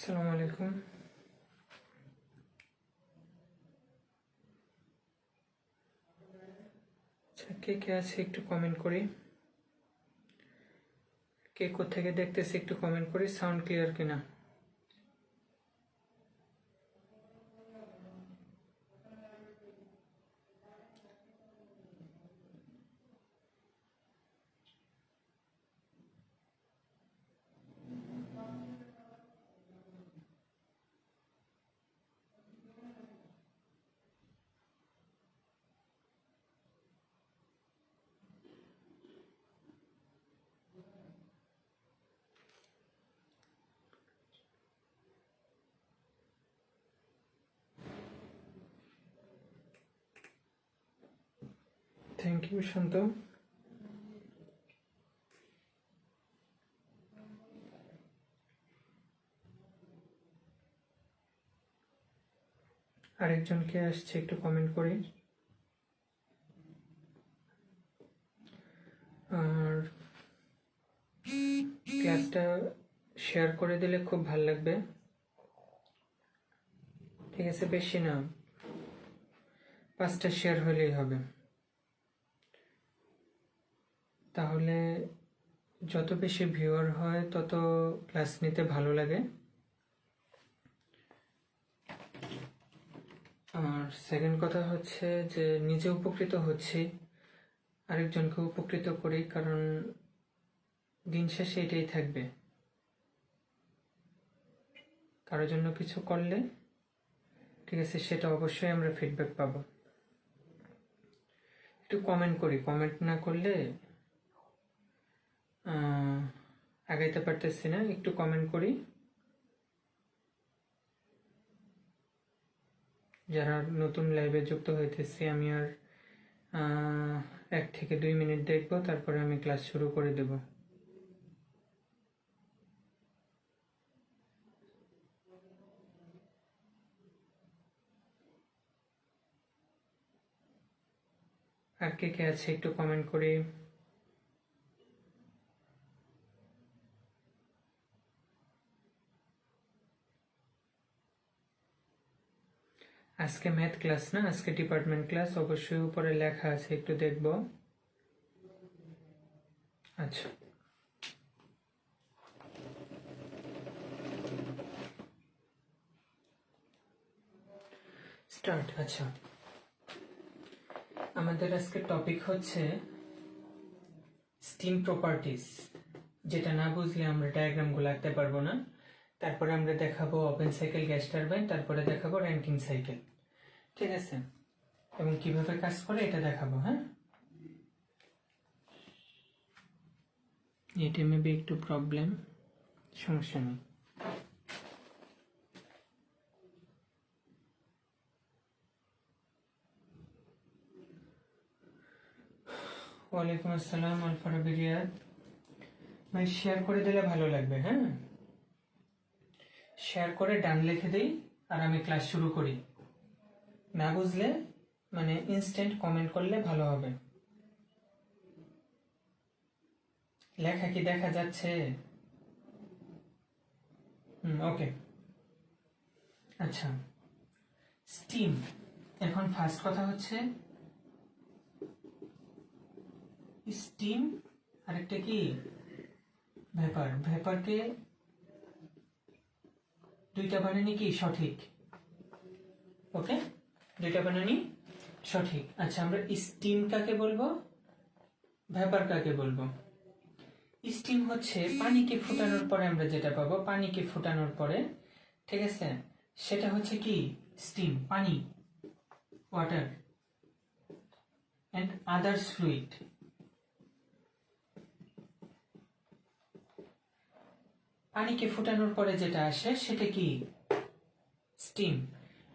আসসালামু আলাইকুম। আচ্ছা, কে কে আছে একটু কমেন্ট করি। কে কোথেকে দেখতেছে একটু কমেন্ট করি। সাউন্ড ক্লিয়ার কিনা? থ্যাংক ইউ শান্ত। আরেকজন কে আসছে একটু কমেন্ট করি। আর ক্লাসটা শেয়ার করে দিলে খুব ভালো লাগবে। ঠিক আছে, বেশি না, 5টা শেয়ার হলেই হবে। তাহলে যত বেশি ভিউয়ার হয় তত ক্লাস নিতে ভালো লাগে। আর সেকেন্ড কথা হচ্ছে যে নিজে উপকৃত হচ্ছি, আরেকজনকে উপকৃত করি, কারণ দিন শেষে এটাই থাকবে। কারোর জন্য কিছু করলে ঠিক আছে, সেটা অবশ্যই আমরা ফিডব্যাক পাবো। একটু কমেন্ট করি, কমেন্ট না করলে আগাইতে পারতেছি না। একটু কমেন্ট করি। যারা নতুন লাইভে যুক্ত হইতেছি, আমি আর 1 থেকে 2 মিনিট দেখবো, তারপরে আমি ক্লাস শুরু করে দেব। আর কে কে আছে একটু কমেন্ট করি। আজকে ম্যাথ ক্লাস না, আজকে ডিপার্টমেন্ট ক্লাস। অবশ্যই উপরে লেখা আছে, একটু দেখব। আচ্ছা, স্টার্ট। আচ্ছা, আমাদের আজকে টপিক হচ্ছে স্টিম প্রপার্টিজ। যেটা না বুঝলে আমরা ডায়াগ্রামগুলো আঁকতে পারবো না। তারপরে আমরা দেখাবো ওপেন সাইকেল, গ্যাস টারবাইন, তারপরে দেখাবো র্যাঙ্কিং সাইকেল। ঠিক আছে, এবং কিভাবে কাজ করে এটা দেখাবো। হ্যাঁ, এটা মেবি একটু প্রবলেম, সমস্যা নেই। ওয়ালাইকুম আসসালাম আলফারাবি রিয়াদ ভাই। শেয়ার করে দিলে ভালো লাগবে। হ্যাঁ, শেয়ার করে ডান লিখে দিই আর আমি ক্লাস শুরু করি। না বুঝলে মানে ইনস্ট্যান্ট কমেন্ট করলে ভালো হবে। লেখা কি দেখা যাচ্ছে? ওকে। আচ্ছা, স্টিম। এখন ফার্স্ট কথা হচ্ছে স্টিম, আরেকটা কি ভেপার। ভেপারকে দুইটা বানানি কি সঠিক? ওকে, দুইটা বানানি সঠিক। আচ্ছা, আমরা স্টিম কাকে বলবো, ভেপার কাকে বলবো? স্টিম হচ্ছে পানিকে ফোটানোর পরে আমরা যেটা পাবো, পানিকে ফোটানোর পরে, ঠিক আছে, সেটা হচ্ছে কি স্টিম। পানি, ওয়াটার অ্যান্ড আদার্স ফ্লুইড। পানিকে ফোটানোর পরে যেটা আসে সেটা কি স্টিম।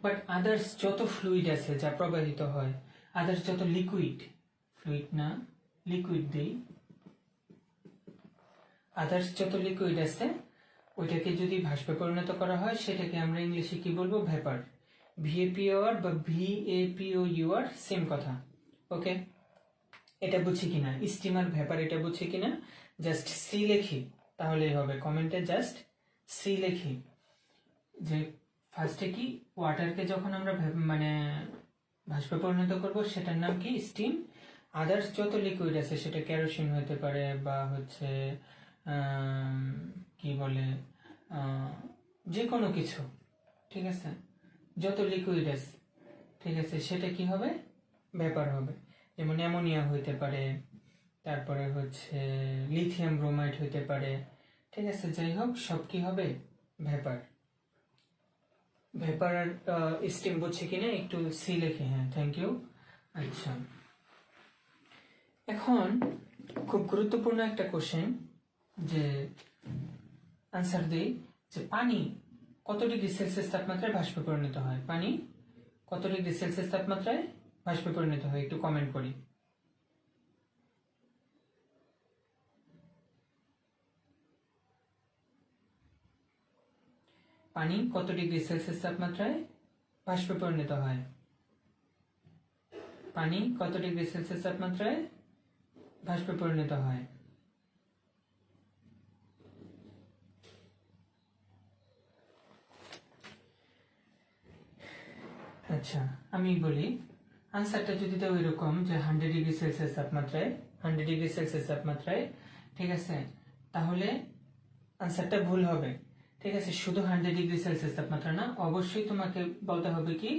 বাট আদার্স যত ফ্লুইড আছে যা প্রবাহিত হয়, আদার্স যত লিকুইড, ফ্লুইড না লিকুইড দেই, আদার্স যত লিকুইড আছে ওইটাকে যদি ভাস্পে পরিণত করা হয় সেটাকে আমরা ইংলিশে কি বলবো? ভেপার। ভিএপিওআর বা ভিএপিওইউআর সেম কথা। ওকে, এটা বুঝি কিনা? স্টিম আর ভেপার এটা বুঝি কিনা? জাস্ট সি লেখি তাহলেই হবে। কমেন্টে জাস্ট সি লেখি। যে ফার্স্টে কি ওয়াটারকে যখন আমরা মানে ভাস্পে পরিণত করব সেটার নাম কি স্টিম। আদার্স যত লিকুইড আছে সেটা কেরোসিন হতে পারে বা হচ্ছে কি বলে যে কোনো কিছু, ঠিক আছে, যত লিকুইড আছে, ঠিক আছে, সেটা কি হবে, ভেপার হবে। যেমন অ্যামোনিয়া হইতে পারে, তারপরে হচ্ছে লিথিয়াম ব্রোমাইড হইতে পারে, ঠিক আছে, যাই হোক সব কি হবে, ভেপার। ভেপার আর স্টিম বুঝছে কিনা একটু সি লেখে, হ্যাঁ থ্যাংক ইউ। আচ্ছা, এখন খুব গুরুত্বপূর্ণ একটা কোশ্চেন, যে আনসার দিই, যে পানি কত ডিগ্রি সেলসিয়াস তাপমাত্রায় বাষ্পে পরিণত হয়? পানি কত ডিগ্রি সেলসিয়াস তাপমাত্রায় বাষ্পে পরিণত হয়? একটু কমেন্ট করি। পানি কত ডিগ্রি সেলসিয়াস তাপমাত্রায় বাষ্পে পরিণত হয়? পানি কত ডিগ্রি সেলসিয়াস তাপমাত্রায় বাষ্পে পরিণত হয়? আচ্ছা, আমি বলি আনসারটা যদি দাও এরকম, যে 100 ডিগ্রি সেলসিয়াস তাপমাত্রায়, 100 ডিগ্রি সেলসিয়াস তাপমাত্রায়, ঠিক আছে, তাহলে আনসারটা ভুল হবে। ঠিক আছে, শুধু 100 ডিগ্রি সেলসিয়াস তাপমাত্রা না, অবশ্যই তোমাকে বলতে হবে কি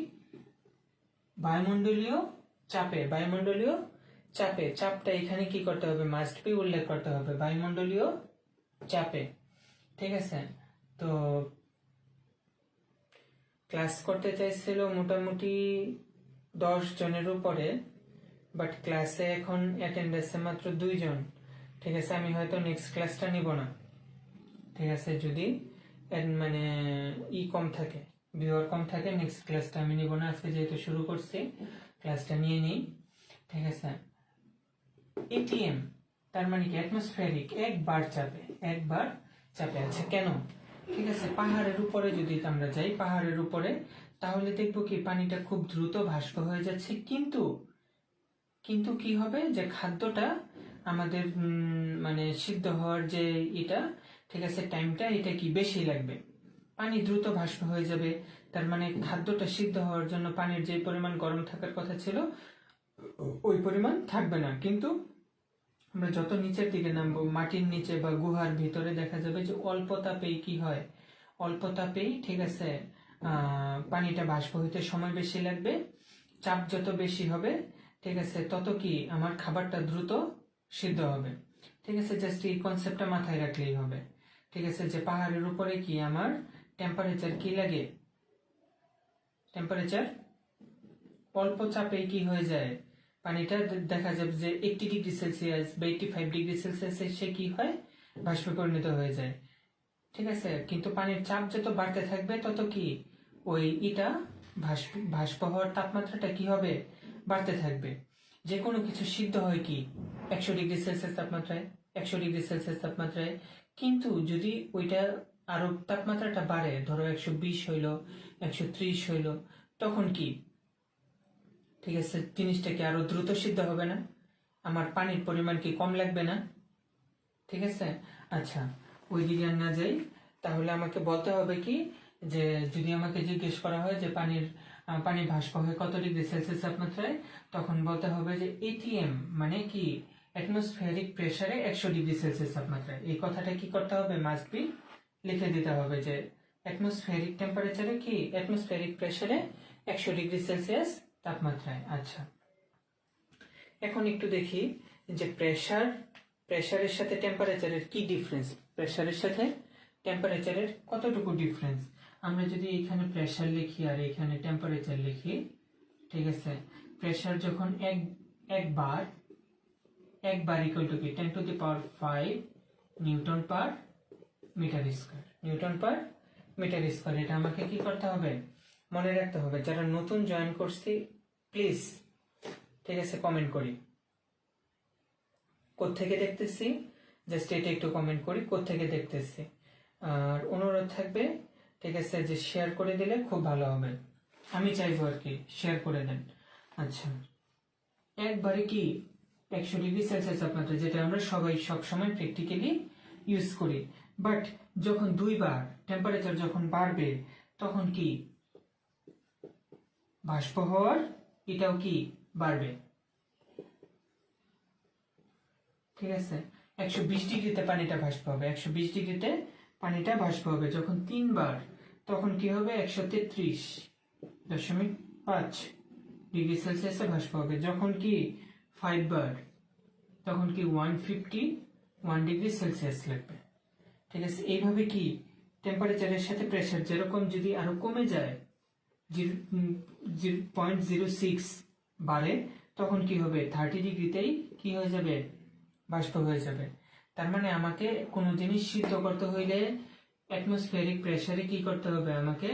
বায়ুমণ্ডলীয় চাপে। বায়ুমণ্ডলীয় চাপে, চাপটা এখানে কি করতে হবে, মাস্ট বি উল্লেখ করতে হবে, বায়ুমণ্ডলীয় চাপে। ঠিক আছে, তো ক্লাস করতে চাইছিল মোটামুটি 10 জনের উপরে, বাট ক্লাসে এখন অ্যাটেন্ডেন্সে মাত্র 2 জন। ঠিক আছে, আমি হয়তো নেক্সট ক্লাসটা নিব না। ঠিক আছে, যদি মানে কম থাকে, ভিউয়ার কম থাকে, নেক্সট ক্লাসটা আমি নিব না। আজকে যেহেতু শুরু করছি, ক্লাসটা নিয়ে নিই। ঠিক আছে, এটিএম তার মানে কি, অ্যাটমসফেরিক, একবার চাপে, একবার চাপে আছে। কেন? ঠিক আছে, পাহাড়ের উপরে যদি আমরা যাই, পাহাড়ের উপরে, তাহলে দেখবো কি পানিটা খুব দ্রুত বাষ্প হয়ে যাচ্ছে, কিন্তু কিন্তু কি হবে, যে খাদ্যটা আমাদের মানে সিদ্ধ হওয়ার যে এটা, ঠিক আছে, টাইমটা এটা কি বেশি লাগবে। পানি দ্রুত বাষ্প হয়ে যাবে, তার মানে খাদ্যটা সিদ্ধ হওয়ার জন্য পানির যে পরিমাণ গরম থাকার কথা ছিল ওই পরিমাণ থাকবে না। কিন্তু আমরা যত নিচের দিকে নামবো, মাটির নিচে বা গুহার ভিতরে, দেখা যাবে যে অল্প তাপেই কি হয়, অল্প তাপেই, ঠিক আছে, পানিটা বাষ্প হইতে সময় বেশি লাগবে। চাপ যত বেশি হবে, ঠিক আছে, তত কি আমার খাবারটা দ্রুত সিদ্ধ হবে। ঠিক আছে, জাস্ট এই কনসেপ্টটা মাথায় রাখলেই হবে। ঠিক আছে, যে পাহাড়ের উপরে কি আমার টেম্পারেচার কি লাগে, টেম্পারেচার অল্প চাপেই কি হয়ে যায়, পানিটা দেখা যাবে যে 80 ডিগ্রি সেলসিয়াস বা 85 ডিগ্রি সেলসিয়াসে সে কি হয়, বাষ্পে পরিণত হয়ে যায়। ঠিক আছে, কিন্তু পানির চাপ যত বাড়তে থাকবে তত কি ওই বাষ্প হওয়ার তাপমাত্রাটা কি হবে, বাড়তে থাকবে। যে কোনো কিছু সিদ্ধ হয় কি 100 ডিগ্রি সেলসিয়াস তাপমাত্রায়, 100 ডিগ্রি সেলসিয়াস তাপমাত্রায়। কিন্তু যদি ওইটা আরো তাপমাত্রাটা বাড়ে, ধরো 120 হইলো, 130 হইলো, তখন কি, ঠিক আছে, জিনিসটা কি আরো দ্রুত সিদ্ধ হবে না? আমার পানির পরিমাণ কি কম লাগবে না? ঠিক আছে, আচ্ছা, ওই দিকে আর না যাই, তাহলে আমাকে বলতে হবে কি, যে যদি আমাকে জিজ্ঞেস করা হয় যে পানি বাষ্প হয় কত ডিগ্রি সেলসিয়াস তাপমাত্রায়, তখন বলতে হবে যে এটিএম মানে কি, অ্যাটমসফিয়ারিক প্রেসারে 100 ডিগ্রি সেলসিয়াস তাপমাত্রায়। এই কথাটা কি করতে হবে, মাস্ট বি লিখে দিতে হবে, যে অ্যাটমসফিয়ারিক টেম্পারেচারে কি, অ্যাটমসফিয়ারিক প্রেসারে 100 ডিগ্রি সেলসিয়াস তাপমাত্রায়। আচ্ছা, এখন একটু দেখি যে প্রেসারের সাথে টেম্পারেচারের কি ডিফারেন্স, প্রেসারের সাথে টেম্পারেচারের কতটুকু ডিফারেন্স। আমরা যদি এখানে প্রেসার লিখি আর এখানে টেম্পারেচার লিখি, ঠিক আছে, প্রেসার যখন একবার ইকুয়াল টু কি 10 to the power 5 newton per metre square, newton per metre square. এটা আমাকে কি করতে হবে, মনে রাখতে হবে। যারা নতুন জয়েন করছি প্লিজ, ঠিক আছে, কমেন্ট করি কোত্থেকে দেখতেছি, জাস্ট এটা একটু কমেন্ট করি কোত্থেকে দেখতেছি। আর অনুরোধ থাকবে, ঠিক আছে, যে শেয়ার করে দিলে খুব ভালো হবে, আমি চাইবো আর কি শেয়ার করে দেন। আচ্ছা, একবারে কি 100 ডিগ্রি সেলসিয়াস তাপমাত্রা, যেটা আমরা সবাই সবসময় প্র্যাকটিক্যালি ইউজ করি, বাট যখন দুইবার টেম্পারেচার যখন বাড়বে, তখন কি বাষ্প হওয়ার এটাও কি বাড়বে, ঠিক আছে। 120 ডিগ্রিতে পানিটা বাষ্প হবে, 120 ডিগ্রিতে পানিটা বাষ্প হবে। যখন 3 বার তখন কি হবে 133.5 ডিগ্রি সেলসিয়াসে বাষ্প হবে। যখন কি 5 বার তখন কি 151 ডিগ্রি সেলসিয়াস লাগবে, ঠিক আছে। এইভাবে কি টেম্পারেচারের সাথে প্রেসার যেরকম যদি আরো কমে যায় 0.06 বাড়ে তখন কি হবে 30 ডিগ্রিতেই কি হয়ে যাবে বাষ্প হয়ে যাবে। তার মানে আমাকে কোনো জিনিস সিদ্ধ করতে হইলে অ্যাটমসফিয়ারিক প্রেসারে কি করতে হবে, আমাকে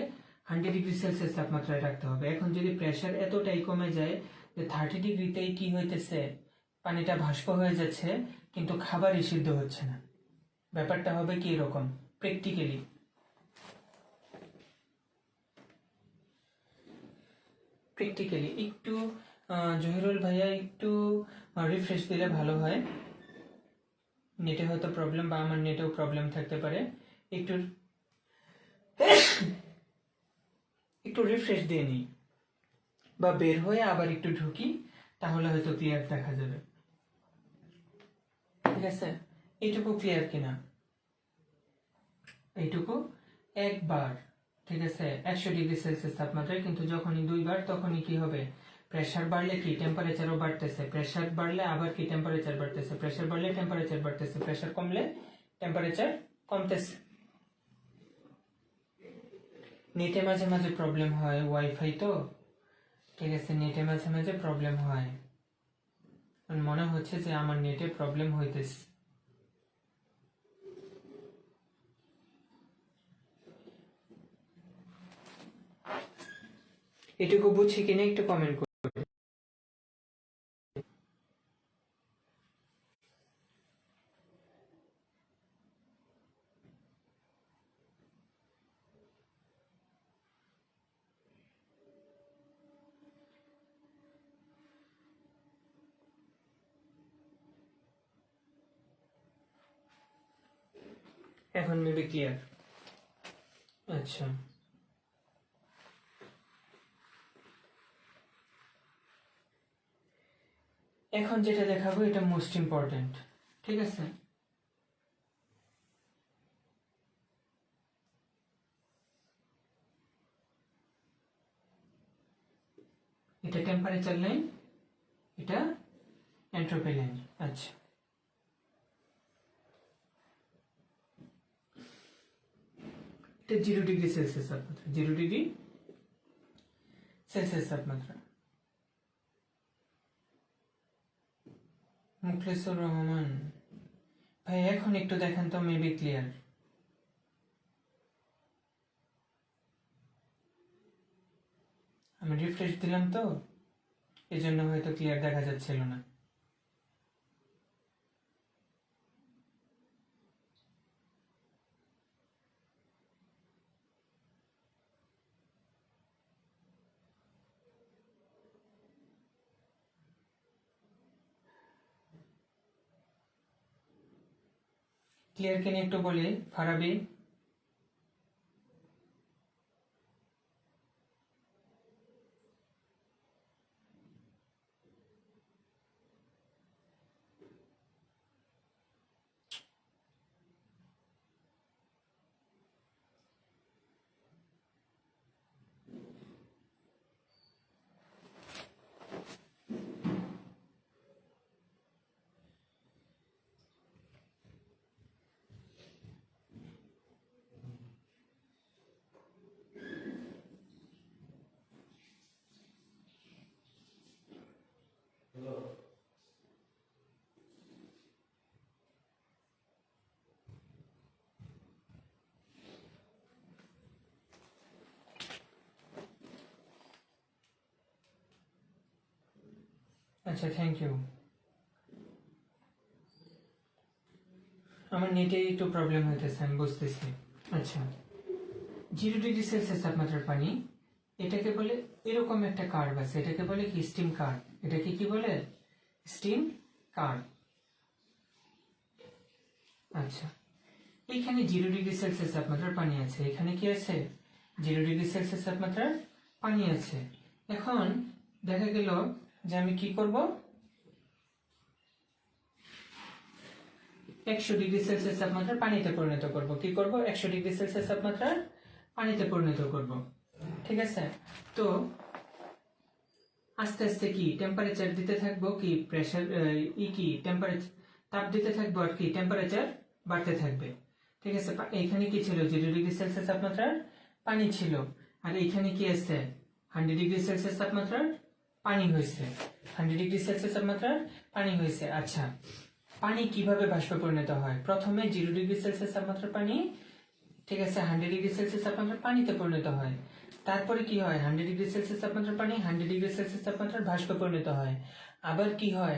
100 ডিগ্রি সেলসিয়াস তাপমাত্রায় রাখতে হবে। এখন যদি প্রেসার এতটাই কমে যায় যে 30 ডিগ্রিতেই কি হইতেছে পানিটা বাষ্প হয়ে যাচ্ছে কিন্তু খাবারই সিদ্ধ হচ্ছে না, ব্যাপারটা হবে কি এরকম প্র্যাকটিক্যালি। একটু জহিরুল ভাইয়া একটু রিফ্রেশ দিলে ভালো হয়, নেটে হয়তো প্রবলেম বা আমার নেটেও প্রবলেম থাকতে পারে। একটু রিফ্রেশ দিয়ে নিই বা বের হয়ে আবার একটু ঢুকি, তাহলে হয়তো ক্লিয়ার দেখা যাবে, ঠিক আছে। এইটুকু ক্লিয়ার কিনা, এইটুকু একবার, ঠিক আছে 100 ডিগ্রি সেলসিয়াস তাপমাত্রায়, কিন্তু যখনই 2 বার তখনই কি হবে প্রেসার বাড়লে কি টেম্পারেচারও বাড়তেছে, প্রেসার বাড়লে আবার কি টেম্পারেচার বাড়তেছে, প্রেসার বাড়লে টেম্পারেচার বাড়তেছে, প্রেসার কমলে টেম্পারেচার কমতেছে। নেটে মাঝে মাঝে প্রবলেম হয়, ওয়াইফাই তো, ঠিক আছে, নেটে মাঝে মাঝে প্রবলেম হয়, মনে হচ্ছে যে আমার নেটে প্রবলেম হইতেছে। এটুকু বুঝছি কিনা একটু কমেন্ট করুন। এখন মেবি ক্লিয়ার। আচ্ছা, এখন যেটা দেখাবো এটা মোস্ট ইম্পর্টেন্ট, ঠিক আছে। এটা টেম্পারেচার লাইন, এটা এন্ট্রপি লাইন। আচ্ছা, এটা 0 ডিগ্রি সেলসিয়াস তাপমাত্রা, 0 ডিগ্রি সেলসিয়াস তাপমাত্রা। মুখলেসুর রহমান ভাই এখন একটু দেখেন তো, মেবি ক্লিয়ার। আমি রিফ্রেশ দিলাম তো এই জন্য হয়তো ক্লিয়ার দেখা যাচ্ছিল না। ক্লিয়ার কিনা একটু বলি ফারাবি। আচ্ছা, থ্যাংক ইউ। আমার নেটে একটু প্রবলেম হইতেছে, আমি বুঝতেছি। আচ্ছা, 0 ডিগ্রি সেলসিয়াস তাপমাত্রার পানি, এটাকে বলে এরকম একটা কার্ভ আছে, এটাকে বলে কি স্টিম কার্ভ। এটাকে কি বলে স্টিম কার্ভ। আচ্ছা, এখানে 0 ডিগ্রি সেলসিয়াস তাপমাত্রার পানি আছে, এখানে কি আছে 0°C তাপমাত্রার পানি আছে। এখন দেখা গেল যে আমি কি করব, 100°C তাপমাত্রার পানিতে পরিণত করব। কি করব? 100°C তাপমাত্রার পানিতে পরিণত করব। ঠিক আছে, তো আস্তে আস্তে কি টেম্পারেচার দিতে থাকবো, কি প্রেসার কি টেম্পারেচার তাপ দিতে থাকবো, আর কি টেম্পারেচার বাড়তে থাকবে। ঠিক আছে, এইখানে কি ছিল? 0°C তাপমাত্রার পানি ছিল, আর এইখানে কি আছে? 100°C তাপমাত্রার পানি হয়েছে। 100°C তাপমাত্রার পানি হয়েছে। আচ্ছা, পানি কিভাবে বাষ্পে পরিণত হয়? প্রথমে 0°C তাপমাত্রার পানি, ঠিক আছে, 100°C তাপমাত্রার পানিতে পরিণত হয়। তারপরে কি হয়? 100°C তাপমাত্রার পানি 100°C তাপমাত্রার বাষ্পে পরিণত হয়। আবার কি হয়?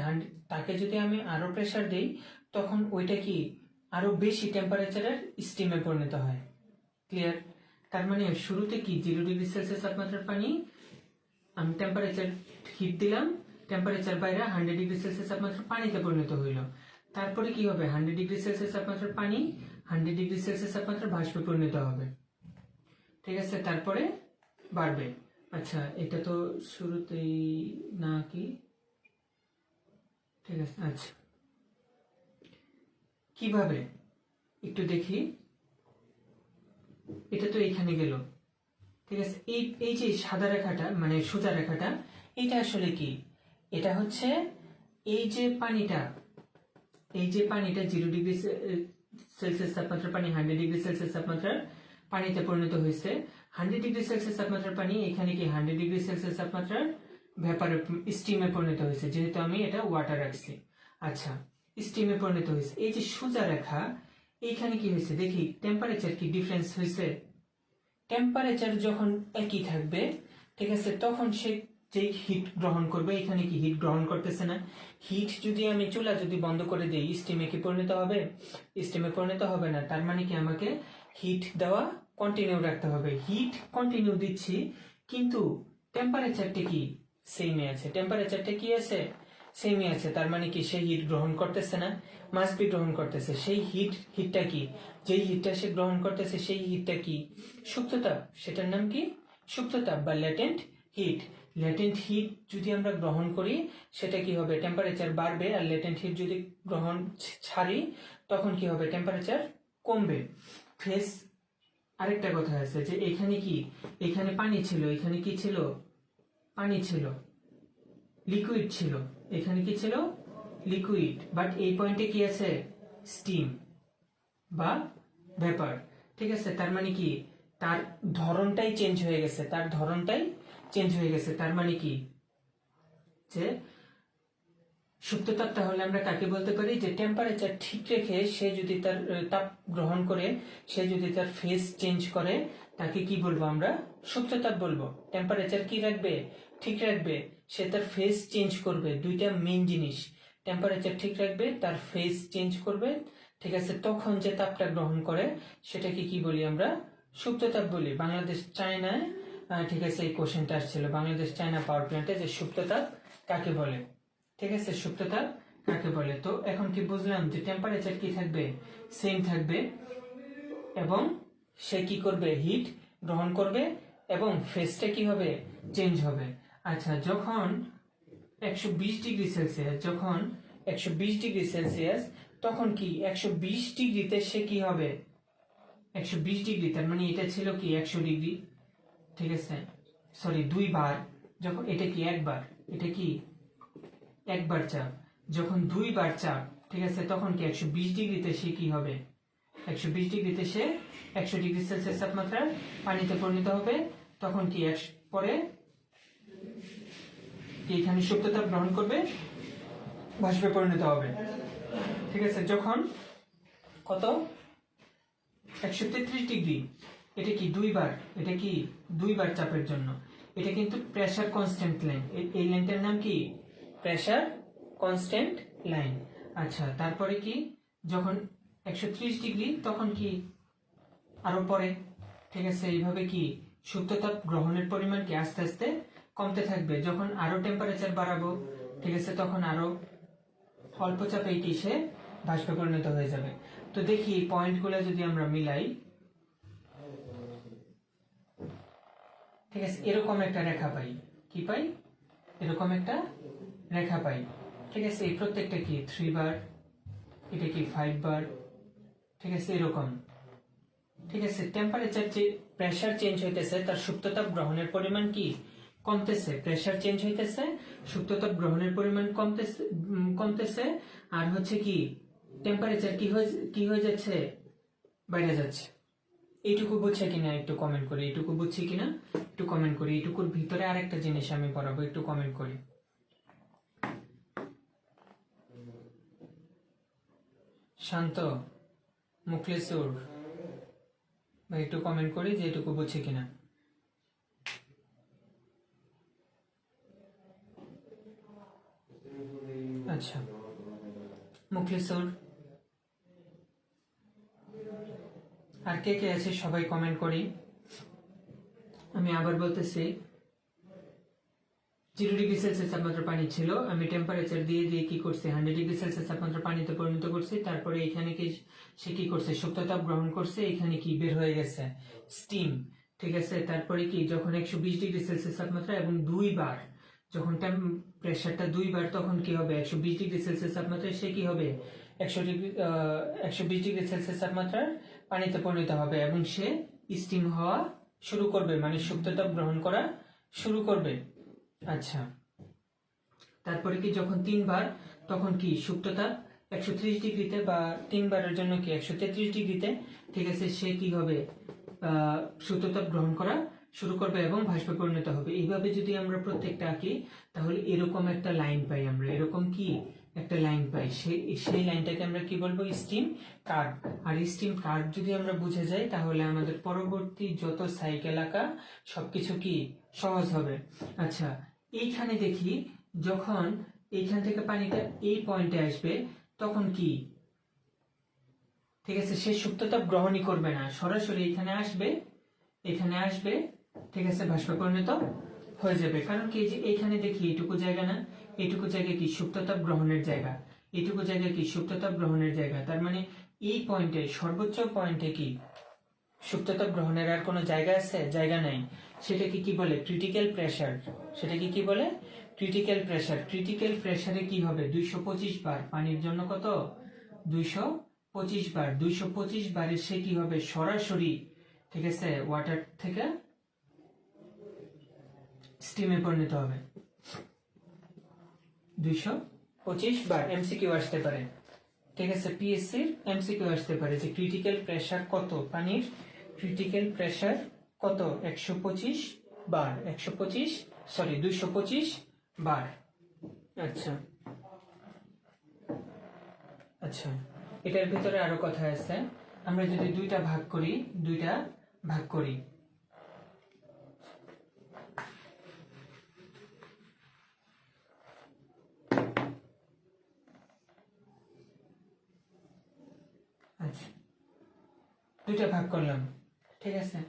তাকে যদি আমি আরো প্রেসার দেই, তখন ওইটা কি আরো বেশি টেম্পারেচারের স্টিমে পরিণত হয়। ক্লিয়ার? তার মানে শুরুতে কি 0°C তাপমাত্রার পানি আমি টেম্পারেচার হিট দিলাম, টেম্পারেচার বাইরে 100°C তাপমাত্রার পানিতে পরিণত হইল। তারপরে কি হবে? 100°C তাপমাত্রার পানি 100°C তাপমাত্রার বাষ্পে পরিণত হবে। ঠিক আছে, তারপরে বাড়বে। আচ্ছা, এটা তো শুরুতেই না কি? ঠিক আছে, আচ্ছা কিভাবে একটু দেখি। এটা তো এইখানে গেল। ঠিক আছে, এই যে সাদা রেখাটা মানে সোজা রেখাটা, এটা আসলে কি? এটা হচ্ছে এই যে পানিটা 0°C তাপমাত্রার পানি 100°C তাপমাত্রার পানিতে পরিণত হয়েছে। 100°C তাপমাত্রার পানি এখানে কি 100°C তাপমাত্রার ভেপার স্টিমে পরিণত হয়েছে, যেহেতু আমি এটা ওয়াটার রাখছি। আচ্ছা, স্টিমে পরিণত হয়েছে। এই যে সোজা রেখা, এইখানে কি হয়েছে দেখি, টেম্পারেচার কি ডিফারেন্স হয়েছে? টেম্পারেচার যখন একই থাকবে, ঠিক আছে, তখন সে যে হিট গ্রহণ করবে, এখানে কি হিট গ্রহণ করতেছে না? হিট যদি আমি চুলা যদি বন্ধ করে দিই, স্টিমে কি পরিণত হবে? স্টিমে পরিণত হবে না। তার মানে কি আমাকে হিট দেওয়া কন্টিনিউ রাখতে হবে। হিট কন্টিনিউ দিচ্ছি, কিন্তু টেম্পারেচারটা কি সেমই আছে। টেম্পারেচারটা কি আছে? সেমই আছে। তার মানে কি সে হিট গ্রহণ করতেছে না? মাস্ট বি গ্রহণ করতেছে। সেই হিটটা কি? যেই হিটটা সে গ্রহণ করতেছে সেই হিটটা কি? সুপ্ততাপ। সেটার নাম কি? সুপ্ততাপ বা ল্যাটেন্ট হিট। ল্যাটেন্ট হিট যদি আমরা গ্রহণ করি, সেটা কি হবে? টেম্পারেচার বাড়বে। আর ল্যাটেন্ট হিট যদি গ্রহণ ছাড়ি, তখন কি হবে? টেম্পারেচার কমবে। ফেস আরেকটা কথা আছে যে এখানে কি, এখানে পানি ছিল, এখানে কি ছিল? পানি ছিল, লিকুইড ছিল। এখানে কি ছিল? লিকুইড। বাট এই পয়েন্টে কি আছে? স্টিম বা ভেপার। ঠিক আছে, তার মানে কি তার ধরনটাই চেঞ্জ হয়ে গেছে। তার ধরনটাই চেঞ্জ হয়ে গেছে। তার মানে কি যে সুপ্ততাপ তাহলে আমরা কাকে বলতে পারি? যে টেম্পারেচার ঠিক রেখে সে যদি তার তাপ গ্রহণ করে, সে যদি তার ফেস চেঞ্জ করে, তাকে কি বলবো আমরা? সুপ্ততাপ বলবো। টেম্পারেচার কি রাখবে? ঠিক রাখবে। সে তার ফেস চেঞ্জ করবে। দুইটা মেইন জিনিস, টেম্পারেচার ঠিক রাখবে, তার ফেস চেঞ্জ করবে। ঠিক আছে, তখন যে তাপটা গ্রহণ করে সেটাকে কি বলি আমরা? সুপ্ততাপ বলি। বাংলাদেশ চায়নায় ঠিক আছে এই কোশ্চেনটা আসছিল, বাংলাদেশ চায়না পাওয়ার প্ল্যান্টে, যে সুপ্ততাপ কাকে বলে। ঠিক আছে, সুপ্ততাপ কাকে বলে। তো এখন কি বুঝলাম যে টেম্পারেচার কি থাকবে? সেম থাকবে, এবং সে কি করবে? হিট গ্রহণ করবে, এবং ফেসটা কি হবে? চেঞ্জ হবে। আচ্ছা, যখন 120°C, যখন 120°C, তখন কি 120°তে সে কি হবে? 120°, তার মানে এটা ছিল কি 100°। ঠিক আছে, সরি 2 বার। যখন এটা কি একবার, এটা কি একবার চাপ। যখন 2 বার চাপ, ঠিক আছে, তখন কি 120°তে সে কি হবে? 120°তে সে 100°C তাপমাত্রার পানিতে পরিণত হবে। তখন কি পরে এইখানে সুপ্ততাপ গ্রহণ করবে, বাষ্পে পরিণত হবে। ঠিক আছে, যখন কত? 133°, এটা কি 2 বার, এটা কি 2 বার চাপের জন্য। এটা কিন্তু প্রেসার কনস্ট্যান্ট লাইন। এই লাইনটার নাম কি? Pressure constant line. আচ্ছা, তারপরে কি যখন 130°, তখন কি আরো পরে। ঠিক আছে, এইভাবে কি সুপ্ততাপ গ্রহণের পরিমাণ কি আস্তে আস্তে কমতে থাকবে। যখন আরো টেম্পারেচার বাড়াবো, ঠিক আছে, তখন আরো অল্প চাপে কি সে বাষ্পে পরিণত হয়ে যাবে। তো দেখি এই পয়েন্টগুলো যদি আমরা মিলাই, ঠিক আছে, এরকম একটা রেখা পাই। কি পাই? এরকম একটা রেখা পাই। ঠিক আছে, এই প্রত্যেকটা কি 3 বার, এটা কি 5 বার। ঠিক আছে, এরকম। ঠিক আছে, টেম্পারেচার প্রেসার চেঞ্জ হইতেছে, তার সুপ্ততাপ গ্রহণের পরিমাণ কি কমতেছে। প্রেসার চেঞ্জ হইতেছে, সুপ্ততাপ গ্রহণের পরিমাণ কমতেছে, আর হচ্ছে কি টেম্পারেচার কি হয়ে যাচ্ছে, বাইরে যাচ্ছে। এইটুকু বুঝছে কিনা একটু কমেন্ট করি, এইটুকু বুঝছি কিনা একটু কমেন্ট করি। এইটুকুর ভিতরে আরেকটা জিনিস আমি পড়াবো, একটু কমেন্ট করি। শান্ত, মুখলেসুর ভাই একটু কমেন্ট করি যে এটুকু বুঝছি কিনা। আচ্ছা, মুখলেসুর আর কে কে আছে সবাই কমেন্ট করি। আমি আবার বলতেছি, 0 ডিগ্রি সেলসিয়াস তাপমাত্রা পানি ছিল, আমি টেম্পারেচার দিয়ে দিয়ে কি করছি, 100 ডিগ্রি সেলসিয়াস তাপমাত্রা পানিতে পরিণত করছি। তারপরে এখানে কি সে কি করছে, সুপ্ততাপ গ্রহণ করছে, এখানে কি বের হয়ে গেছে, স্টিম। ঠিক আছে, তারপরে কি যখন 120 ডিগ্রি সেলসিয়াস তাপমাত্রা এবং 2 বার, যখন প্রেসারটা 2 বার, তখন কি হবে, 120 ডিগ্রি সেলসিয়াস তাপমাত্রায় সে কি হবে, 120 ডিগ্রি সেলসিয়াস তাপমাত্রার পানিতে পরিণত হবে এবং সে স্টিম হওয়া শুরু করবে, মানে সুপ্ততাপ গ্রহণ করা শুরু করবে। আচ্ছা, তারপরে কি যখন 3 বার, তখন কি সুপ্ততাপ 130 ডিগ্রিতে, বা 3 বারের জন্য কি 133 ডিগ্রিতে। ঠিক আছে, সে কি হবে, সুপ্ততাপ গ্রহণ করা শুরু করবে এবং বাষ্পে পরিণত হবে। এইভাবে যদি আমরা প্রত্যেকটা আঁকি, তাহলে এরকম একটা লাইন পাই আমরা, এরকম কি একটা লাইন পাই। সেই লাইনটাকে আমরা কি বলবো, স্টিম কার্ভ। আর স্টিম কার্ভ যদি আমরা বুঝে যাই, তাহলে আমাদের পরবর্তী যত সাইকেল আঁকা সবকিছু কি সহজ হবে। আচ্ছা, এইখানে দেখি যখন এইখান থেকে পানিটা এই পয়েন্টে আসবে, তখন কি, ঠিক আছে, সে সুপ্ততাপ গ্রহণই করবে না, সরাসরি এখানে আসবে, এখানে আসবে। ঠিক আছে, বাষ্পে পরিণত হয়ে যাবে। কারণ কি, যে এইখানে দেখি এইটুকু জায়গা না, এইটুকু জায়গা কি সুপ্ততাপ গ্রহণের জায়গা, এইটুকু জায়গা কি সুপ্ততাপ গ্রহণের জায়গা। তার মানে এই পয়েন্টে, সর্বোচ্চ পয়েন্টে কি সুপ্ততাপ গ্রহণের আর কোনো জায়গা আছে, জায়গা নাই। সেটাকে কি বলে, ক্রিটিক্যাল প্রেসার। সেটাকে কি বলে, ক্রিটিক্যাল প্রেসার। ক্রিটিক্যাল প্রেসারে কি হবে, 225 বার, পানির জন্য কত, 225 বার। 225 বারে সে কি হবে, সরাসরি, ঠিক আছে, ওয়াটার থেকে স্টিমে পরিণত হবে। 225 বার এমসিকিউ আসতে পারে। ঠিক আছে, পিএসসি এমসিকিউ আসতে পারে যে ক্রিটিক্যাল প্রেসার কত, পানির ক্রিটিক্যাল প্রেসার কত, 125 বার, 225 বার। আচ্ছা আচ্ছা, এটার ভিতরে আরো কথা আছে। আমরা যদি দুইটা ভাগ করি, আচ্ছা, দুইটা ভাগ করলাম। ঠিক আছে,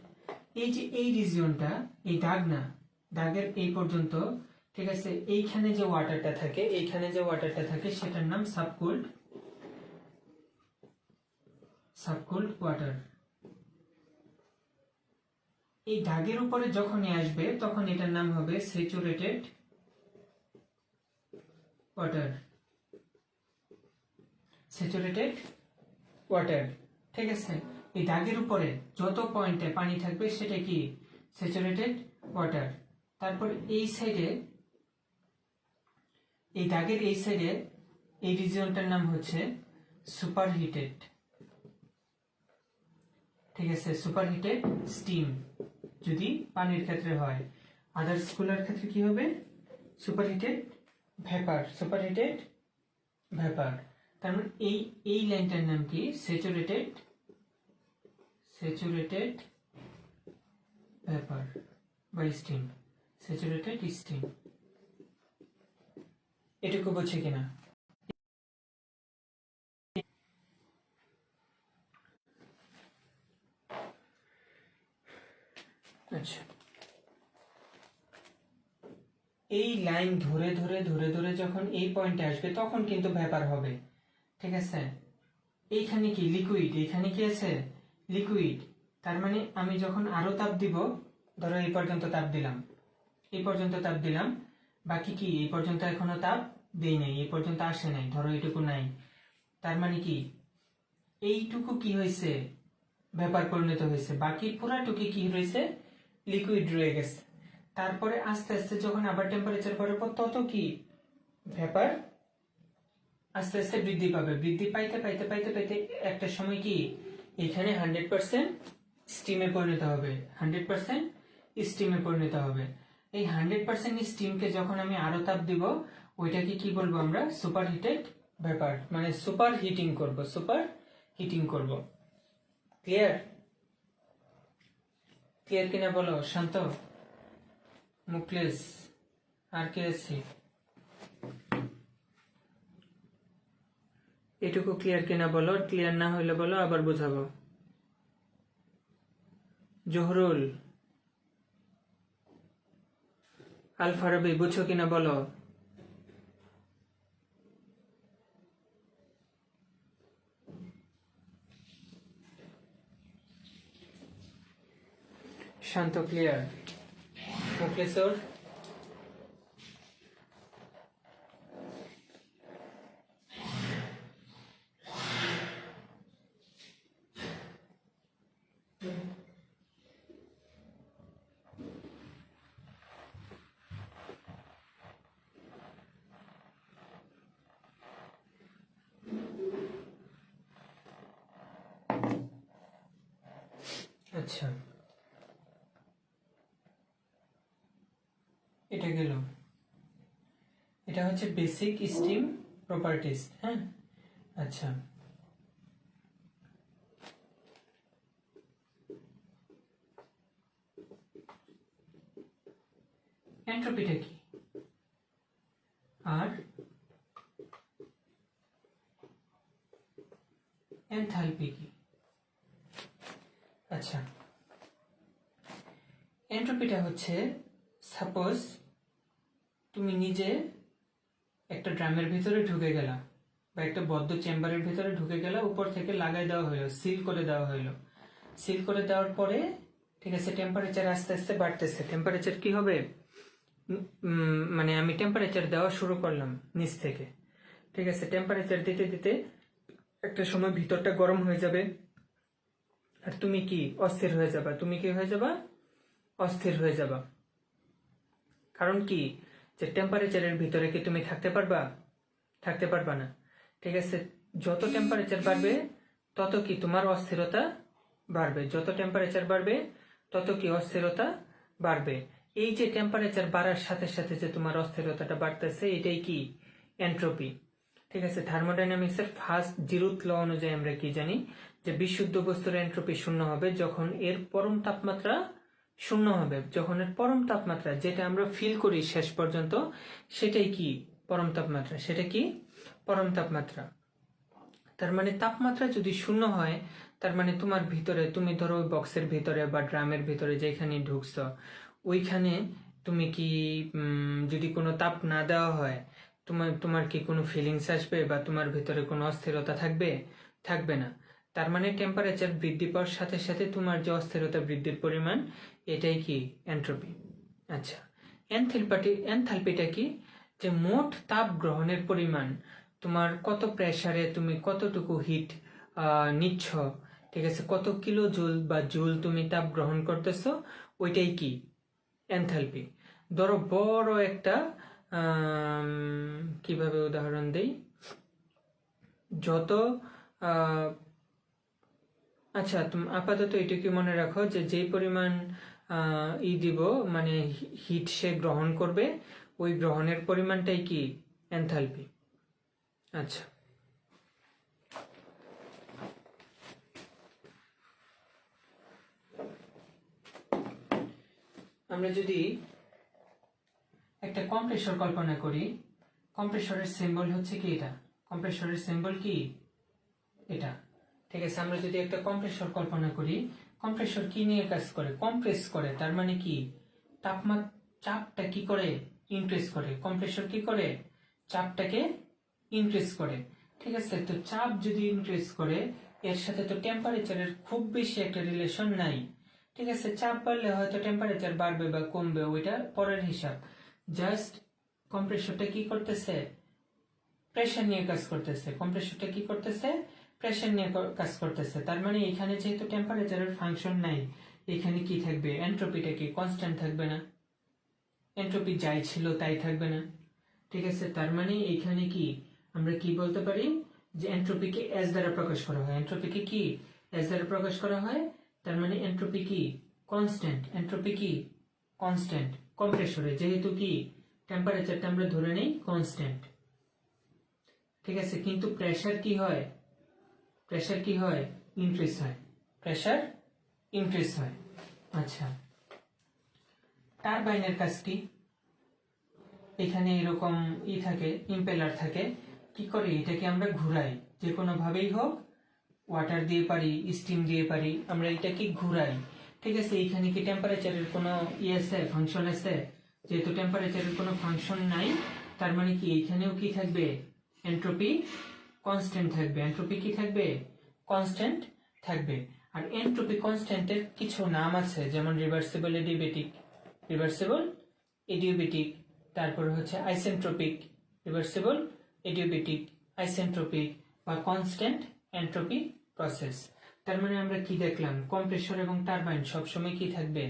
এই যে এই রিজিয়নটা, এই দাগ না, দাগের এই পর্যন্ত, ঠিক আছে, এইখানে যে ওয়াটারটা থাকে, সেটার নাম সাবকুল্ড ওয়াটার। এই দাগের উপরে যখনই আসবে, তখন এটার নাম হবে স্যাচুরেটেড ওয়াটার। ঠিক আছে, এই দাগের উপরে যত পয়েন্টে পানি থাকবে, সেটা কি স্যাচুরেটেড ওয়াটার। তারপর এই সাইডে, এই দাগের এই সাইডে, এই রিজিয়নটার নাম হচ্ছে সুপারহিটেড। ঠিক আছে, সুপারহিটেড স্টিম যদি পানির ক্ষেত্রে হয়। আদার্স গুলোর ক্ষেত্রে কি হবে, সুপারহিটেড ভেপার। তার মানে এই লাইনটার নাম কি, স্যাচুরেটেড ভেপার বা স্টিম, স্যাচুরেটেড স্টিম। এটুকু বুঝছে কিনা? আচ্ছা, এই লাইন ধরে যখন এই পয়েন্টে আসবে, তখন কিন্তু ভেপার হবে। ঠিক আছে, এইখানে কি লিকুইড, এইখানে কি আছে লিকুইড। তার মানে আমি যখন আরো তাপ দিব, ধরো এই পর্যন্ত তাপ দিলাম, এই পর্যন্ত তাপ দিলাম, বাকি কি এই পর্যন্ত এখনো তাপ দেই নাই, এই পর্যন্ত আসে নাই, ধরো এইটুকু নাই, তার মানে কি এইটুকু কি হয়েছে, ভেপার পরিণত হয়েছে, বাকি পুরাটুকু কি রয়েছে, লিকুইড রয়ে গেছে। তারপরে আস্তে আস্তে যখন আবার টেম্পারেচার বাড়বে তত কি ভেপার আস্তে আস্তে বৃদ্ধি পাবে, বৃদ্ধি পাইতে পাইতে পাইতে পাইতে একটা সময় কি এখানে 100% স্টিমে পরিণত হবে, 100% স্টিমে পরিণত হবে। এই 100% স্টিমকে যখন আমি আরো তাপ দিব, ওইটাকে কি বলবো আমরা, সুপার হিটেড ভেপার, মানে সুপার হিটিং করব, সুপার হিটিং করব। ক্লিয়ার? ক্লিয়ার কিনা বলো শান্ত, মুকলেশ, আর কে আছি? এটুকু ক্লিয়ার কিনা বলো, ক্লিয়ার না হইলে বলো আবার বোঝাবো। জহরুল, আল ফারাবি, বুঝছো কিনা বলো। শান্ত ক্লিয়ার, মুকলেশ্বর আচ্ছা, এটা গেল, এটা হচ্ছে বেসিক স্টিম প্রপার্টিজ। হ্যাঁ, আচ্ছা, এন্ট্রপিটা কি আর এনথালপি কি? আচ্ছা, এন্ট্রপিটা হচ্ছে, সাপোজ তুমি নিজে একটা ড্রামের ভিতরে ঢুকে গেলা বা একটা বদ্ধ চেম্বারের ভিতরে ঢুকে গেলা, উপর থেকে লাগাই দেওয়া হলো, সিল করে দেওয়া হলো, সিল করে দেওয়ার পরে ঠিক আছে, টেম্পারেচার আস্তে আস্তে বাড়তেছে, টেম্পারেচার কি হবে, মানে আমি টেম্পারেচার দেওয়া শুরু করলাম নিচ থেকে, ঠিক আছে, টেম্পারেচার দিতে দিতে একটা সময় ভিতরটা গরম হয়ে যাবে, আর তুমি কি অস্থির হয়ে যাবা, তুমি কি হয়ে যাবা, অস্থির হয়ে যাবা। কারণ কি, যে টেম্পারেচারের ভিতরে কি তুমি থাকতে পারবা, থাকতে পারবা না, ঠিক আছে। যত টেম্পারেচার বাড়বে তত কি তোমার অস্থিরতা বাড়বে, যত টেম্পারেচার বাড়বে তত কি অস্থিরতা বাড়বে। এই যে টেম্পারেচার বাড়ার সাথে সাথে যে তোমার অস্থিরতাটা বাড়তেছে, এটাই কি এন্ট্রপি, ঠিক আছে। থার্মোডাইনামিক্সের ফার্স্ট জিরোথ ল অনুযায়ী আমরা কি জানি, যে বিশুদ্ধ বস্তুর এন্ট্রপি শূন্য হবে যখন এর পরম তাপমাত্রা শূন্য হবে, যখন এর পরম তাপমাত্রা যেটা আমরা ফিল করি শেষ পর্যন্ত, সেটাই কি পরম তাপমাত্রা, সেটা কি পরম তাপমাত্রা। তার মানে তাপমাত্রা যদি শূন্য হয়, তার মানে তোমার ভিতরে, তুমি ধরো ওই বক্সের ভিতরে বা ড্রামের ভিতরে যেখানে ঢুকছো, ওইখানে তুমি কি যদি কোনো তাপ না দেওয়া হয়, তোমার কি কোনো ফিলিংস আসবে বা তোমার ভিতরে কোনো অস্থিরতা থাকবে, থাকবে না। তার মানে টেম্পারেচার বৃদ্ধি পাওয়ার সাথে সাথে তোমার যে অস্থিরতা বৃদ্ধির পরিমাণ, এটাই কি এন্ট্রপি। আচ্ছা, এনথালপিটা কি, যে মোট তাপ গ্রহণের পরিমাণ, তোমার কত প্রেসারে তুমি কতটুকু হিট নিচ্ছ, ঠিক আছে, কত কিলো জুল বা জুল তুমি তাপ গ্রহণ করতেছো, ওইটাই কি এনথালপি। ধরো বড় একটা কিভাবে উদাহরণ দেই, যত আচ্ছা, তুমি আপাতত এটুকু মনে রাখো যে যেই পরিমাণ দিব, মানে হিট সে গ্রহণ করবে, ওই গ্রহণের পরিমাণটাই কি এনথালপি। আচ্ছা, আমরা যদি একটা কম্প্রেসর কল্পনা করি, কম্প্রেসরের সিম্বল হচ্ছে কি এটা, কম্প্রেসরের সিম্বল কি এটা, ঠিক আছে। আমরা যদি একটা কম্প্রেসর কল্পনা করি, কম্প্রেসর কি নিয়ে কাজ করে, কম্প্রেস করে, তার মানে কি চাপটা কি করে ইনক্রিজ করে, কম্প্রেসর কি করে চাপটাকে ইনক্রিজ করে, ঠিক আছে। তো চাপ যদি ইনক্রিজ করে, এর সাথে তো টেম্পারেচারের খুব বেশি একটা রিলেশন নাই, ঠিক আছে, চাপ বাড়লে হয়তো টেম্পারেচার বাড়বে বা কমবে, ওইটা পরের হিসাব। জাস্ট কম্প্রেসরটা কি করতেছে, প্রেশার নিয়ে কাজ করতেছে। কম্প্রেসরটা কি করতেছে, প্রেশার নিয়ে কাজ করতেছে। তার মানে এখানে যেহেতু টেম্পারেচারের ফাংশন নাই, এখানে কি থাকবে, এন্ট্রপিটা কি কনস্ট্যান্ট থাকবে না, এন্ট্রপি যাই ছিল তাই থাকবে না। ঠিক আছে, তার মানে এখানে কি আমরা কি বলতে পারি যে এন্ট্রপিকে এস দ্বারা প্রকাশ করা হয়। এন্ট্রপিকে কি এস দ্বারা প্রকাশ করা হয়, তার মানে এন্ট্রপি কি কনস্ট্যান্ট। এন্ট্রপি কি কনস্ট্যান্ট কম্প্রেসরে, যেহেতু কি টেম্পারেচারটা আমরা ধরে নেই কনস্ট্যান্ট। ঠিক আছে, কিন্তু প্রেশার কি হয়, প্রেশার কি হয়, ইনক্রিজ হয়, প্রেশার ইনক্রিজ হয়। আচ্ছা, টারবাইনের কাজ কি, এখানে এরকম থাকে, ইম্পেলার থাকে, কি করে এটাকে আমরা ঘুরাই, যে কোনো ভাবেই হোক, ওয়াটার দিয়ে পারি, স্টিম দিয়ে পারি, আমরা এটাকে ঘুরাই। ঠিক আছে, এখানে কি টেম্পারেচারের কোনো আছে, ফাংশন আছে? যেহেতু টেম্পারেচারের কোনো ফাংশন নাই, তার মানে কি এখানেও কি থাকবে, এন্ট্রপি কনস্ট্যান্ট থাকবে। এন্ট্রপি কি থাকবে, কনস্ট্যান্ট থাকবে। আর এন্ট্রপি কনস্ট্যান্টের কিছু নাম আছে, যেমন রিভার্সিবল এডিয়াবেটিক, রিভার্সিবল এডিয়াবেটিক, তারপরে হচ্ছে আইসেন্ট্রপিক, রিভার্সিবল এডিয়াবেটিক, আইসেন্ট্রপিক বা কনস্ট্যান্ট এন্ট্রপি প্রসেস। তার মানে আমরা কি দেখলাম, কম্প্রেসর এবং টারবাইন সবসময় কি থাকবে,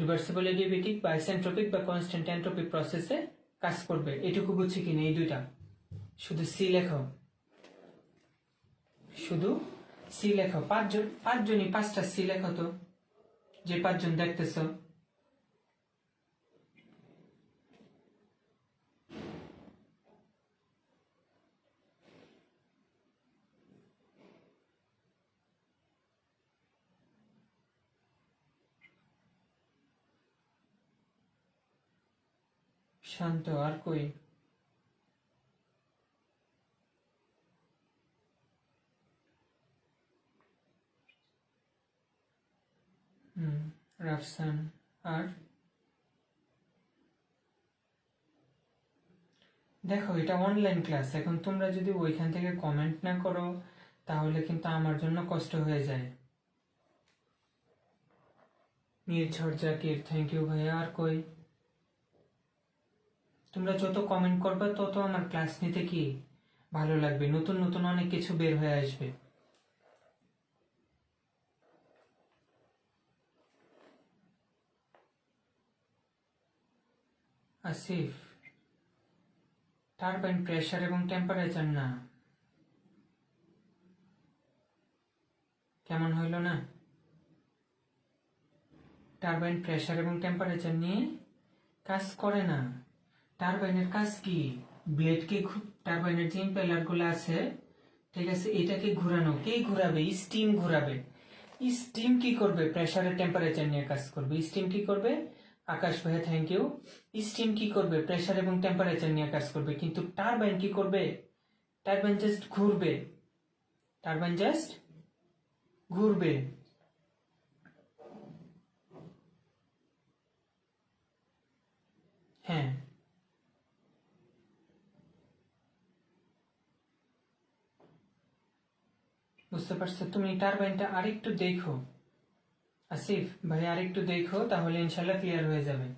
রিভার্সিবল এডিয়াবেটিক বা আইসেন্ট্রপিক বা কনস্ট্যান্ট এন্ট্রপি প্রসেসে কাজ করবে। এটুকু বুঝছি কিনা এই দুইটা? শুধু সি লেখো, শুধু সি লেখো। পাঁচজনই 5টা সি লেখো তো, যে 5জন দেখতেছ। শান্ত, আর কই? রাফসান, আর দেখো এটা অনলাইন ক্লাস, এখন তোমরা যদি ওইখান থেকে কমেন্ট না করো তাহলে কিন্তু আমার জন্য কষ্ট হয়ে যায়। নির্ঝর জাকির, থ্যাংক ইউ ভাইয়া। আর কই? তোমরা যত কমেন্ট করবে তত আমার ক্লাস নিতে কি ভালো লাগবে, নতুন নতুন অনেক কিছু বের হয়ে আসবে। আসিফ, টারবাইন প্রেসার এবং টেম্পারেচার না, কেমন হইল না? টারবাইন প্রেসার এবং টেম্পারেচার নিয়ে কাজ করে না। টারবাইনের কাজ কি, ব্লেডকে, টারবাইনের যে ইম্পেলার গুলো আছে, ঠিক আছে, এটাকে ঘুরানো। কে ঘুরাবে? স্টিম ঘুরাবে। স্টিম কি করবে, প্রেসারের টেম্পারেচার নিয়ে কাজ করবে। স্টিম কি করবে? আকাশ ভাইয়া থ্যাংক ইউ। স্টিম কি করবে, প্রেসার এবং টেম্পারেচার নিয়ে কাজ করবে। কিন্তু টারবাইন কি করবে, টারবাইন জাস্ট ঘুরবে, টারবাইন জাস্ট ঘুরবে। হ্যাঁ, বুঝতে পারছো? তুমি টারবাইনটা আরেকটু দেখো, আসিফ ভাই আরেকটু দেখো, তাহলে ইনশাল্লাহ ক্লিয়ার হয়ে যাবে।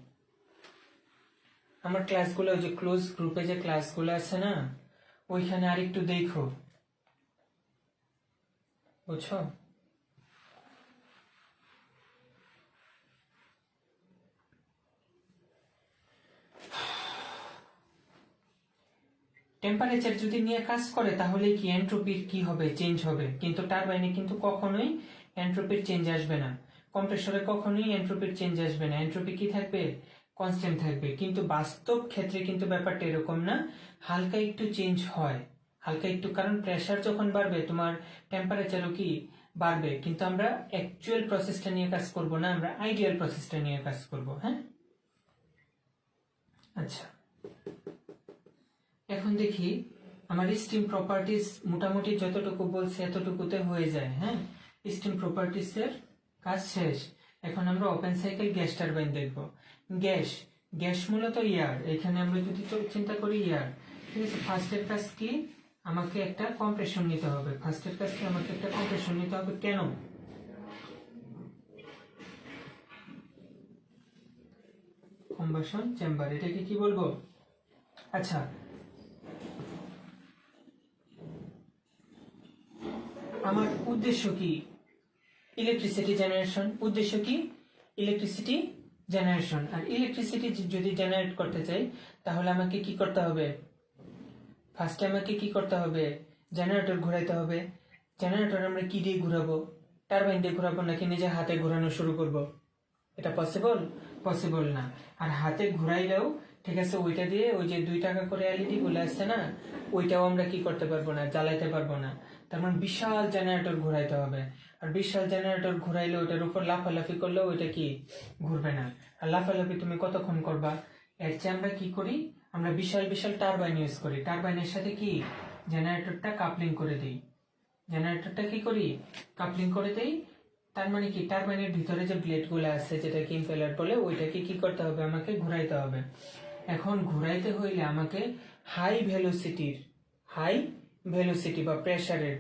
আমার ক্লাসগুলো, ওই যে ক্লোজ গ্রুপে যে ক্লাসগুলো আছে না, ওইখানে আরেকটু দেখো, বুঝছো? টেম্পারেচার যদি নিয়ে কাজ করে তাহলে কি এন্ট্রপির কি হবে, চেঞ্জ হবে। কিন্তু টারবাইনে কিন্তু কখনোই এন্ট্রপির চেঞ্জ আসবে না, কম্প্রেসরে কখনোই এন্ট্রপির চেঞ্জ আসবে না, এন্ট্রপি কি থাকবে, কনস্ট্যান্ট থাকবে। কিন্তু বাস্তব ক্ষেত্রে কিন্তু ব্যাপারটা এরকম না, হালকা একটু চেঞ্জ হয়, হালকা একটু, কারণ প্রেসার যখন বাড়বে তোমার টেম্পারেচারও কি বাড়বে। কিন্তু আমরা অ্যাকচুয়াল প্রসেসটা নিয়ে কাজ করব না, আমরা আইডিয়াল প্রসেসটা নিয়ে কাজ করব। হ্যাঁ, আচ্ছা, এখন দেখি আমার স্টিম প্রপার্টিজ মোটামুটি যতটুকু বলছে এতটুকুতে হয়ে যায়। হ্যাঁ, স্টিম প্রপার্টিজ এর কাজ শেষ। এখন আমরা ওপেন সাইকেল গ্যাস টারবাইন দেখব। গ্যাস, গ্যাস মূলত এয়ার। এখানে আমরা যদি চিন্তা করি এয়ার, ঠিক আছে। ফার্স্টের কাজ কি, আমাকে একটা কম্প্রেশন নিতে হবে। ফার্স্টের কাজ কি, আমাকে একটা কম্প্রেশন নিতে হবে। কেন? কম্বাসন চেম্বার, এটাকে কি বলবো? আচ্ছা, আমার উদ্দেশ্য কি? Electricity generation. উদ্দেশ্য কি? Electricity generation. আর ইলেকট্রিসিটি যদি জেনারেট করতে চাই তাহলে আমাকে কি করতে হবে? ফার্স্টে আমাকে কি করতে হবে? জেনারেটর ঘোরাইতে হবে। জেনারেটর আমরা কি দিয়ে ঘোরাবো? টারবাইন দিয়ে ঘোরাবো নাকি নিজে হাতে ঘোরানো শুরু করব? এটা পসিবল? পসিবল না। আর হাতে ঘুরাইলেও ঠিক আছে, ওইটা দিয়ে ওই যে 2 টাকা করে এলইডি গুলো আসছে না, ওইটাও আমরা কি করতে পারবো না, জ্বালাইতে পারবো না। তার মানে বিশাল জেনারেটর ঘুরাইতে হবে। আর বিশাল জেনারেটর ঘুরাইলে ওইটার উপর লাফালাফি করলে ওইটা কি ঘুরবে না। আর লাফালাফি তুমি কতক্ষণ করবা? এর চেয়ে আমরা কি করি, আমরা বিশাল বিশাল টারবাইন ইউজ করি। টারবাইনের সাথে কি জেনারেটরটা কাপলিং করে দিই। জেনারেটরটা কি করি, কাপলিং করে দেই। তার মানে কি টারবাইনের ভিতরে যে ব্লেড গুলো আছে, যেটাকে ইম্পেলার বলে, ওইটাকে কি করতে হবে, আমাকে ঘুরাইতে হবে। এখন ঘুরাইতে হইলে আমাকে হাই ভেলোসিটি বা প্রেসারের,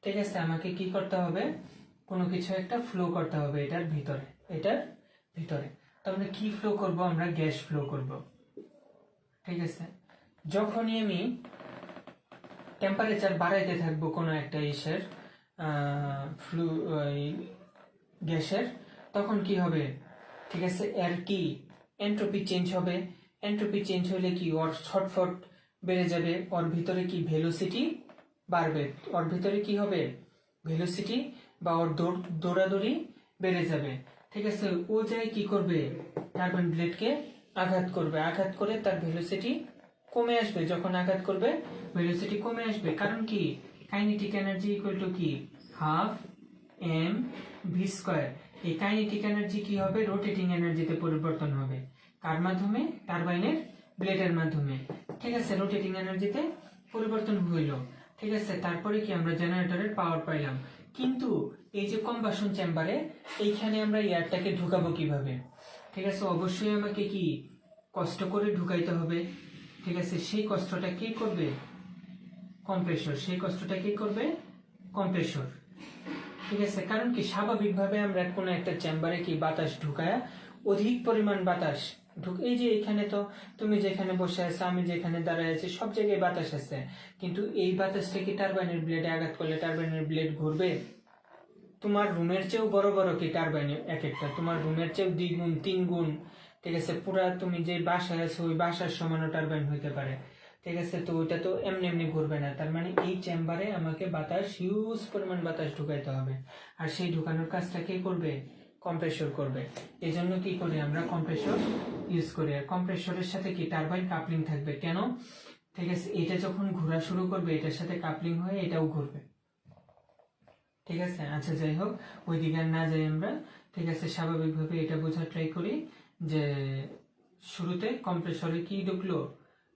ঠিক আছে, আমাকে কি করতে হবে, কোনো কিছু একটা ফ্লো করতে হবে এটার ভিতরে। তো আমরা কি ফ্লো করব? আমরা গ্যাস ফ্লো করব। ঠিক আছে, যখনই আমি টেম্পারেচার বাড়াইতে থাকবো কোনো একটা ইসের গ্যাসের, তখন কি হবে, ঠিক আছে, এর কি এন্ট্রপি চেঞ্জ হবে। এন্ট্রপি চেঞ্জ হলে কি ওর ছটফট বেড়ে যাবে, ওর ভিতরে কি ভেলোসিটি বাড়বে, ওর ভিতরে কি হবে, ভেলোসিটি বা ওর দৌড়াদৌড়ি বেড়ে যাবে। ঠিক আছে, ও যায় কি করবে, টারবাইন ব্লেডকে আঘাত করবে, আঘাত করে তার ভেলোসিটি কমে আসবে। যখন আঘাত করবে ভেলোসিটি কমে আসবে, কারণ কি কাইনেটিক এনার্জি ইকুয়াল টু কি হাফ এম ভি স্কয়ার। এই কাইনেটিক এনার্জি কি হবে, রোটেটিং এনার্জিতে পরিবর্তন হবে। কার মাধ্যমে? টারবাইনের ব্লেডের মাধ্যমে। ঠিক আছে, রোটেটিং এনার্জিতে পরিবর্তন হইল। ঠিক আছে, তারপরে কি আমরা জেনারেটরের পাওয়ার পাইলাম। কিন্তু এই যে কম্বাসন চেম্বারে, এইখানে আমরা এয়ারটাকে ঢুকাবো কিভাবে? ঠিক আছে, অবশ্যই আমাকে কি কষ্ট করে ঢুকাইতে হবে। ঠিক আছে, সেই কষ্টটা কে করবে? কম্প্রেসর। সেই কষ্টটা কে করবে? কম্প্রেসর। ঠিক আছে, কারণ কি স্বাভাবিকভাবে আমরা কোনো একটা চেম্বারে কি বাতাস ঢুকায়া অধিক পরিমাণ বাতাস এই যে এখানে তো তুমি যেখানে বসে আছো, আমি যেখানে দাঁড়ায় আছি, সব জায়গায় বাতাস আছে, কিন্তু এই বাতাসটা কি টারবাইনের ব্লেডে আঘাত করলে টারবাইনের ব্লেড ঘুরবে? তোমার রুমের চেয়েও বড় বড় কি টারবাইন এক একটা, তোমার রুমের চেয়েও 2 গুণ 3 গুণ। ঠিক আছে, পুরা তুমি যে বাসায় আছো ওই বাসার সমানও টারবাইন হইতে পারে। ঠিক আছে, তো ওইটা তো এমনি এমনি ঘুরবে না। তার মানে এই চেম্বারে আমাকে বাতাস, হিউজ পরিমাণ বাতাস ঢুকাইতে হবে। আর সেই ঢুকানোর কাজটা কে করবে? কম্প্রেসর করবে। এই জন্য কি করি আমরা, কম্প্রেসর ইউজ করি। আর কম্প্রেসরের সাথে কি টারবাইন কাপলিং থাকবে। কেন? ঠিক আছে, এটা যখন ঘোরা শুরু করবে এটার সাথে কাপলিং হয়ে এটাও ঘুরবে। ঠিক আছে, আচ্ছা যাই হোক, ওই দিকে আর না যাই আমরা। ঠিক আছে, স্বাভাবিকভাবে এটা বোঝার ট্রাই করি যে শুরুতে কম্প্রেসরে কি ঢুকলো,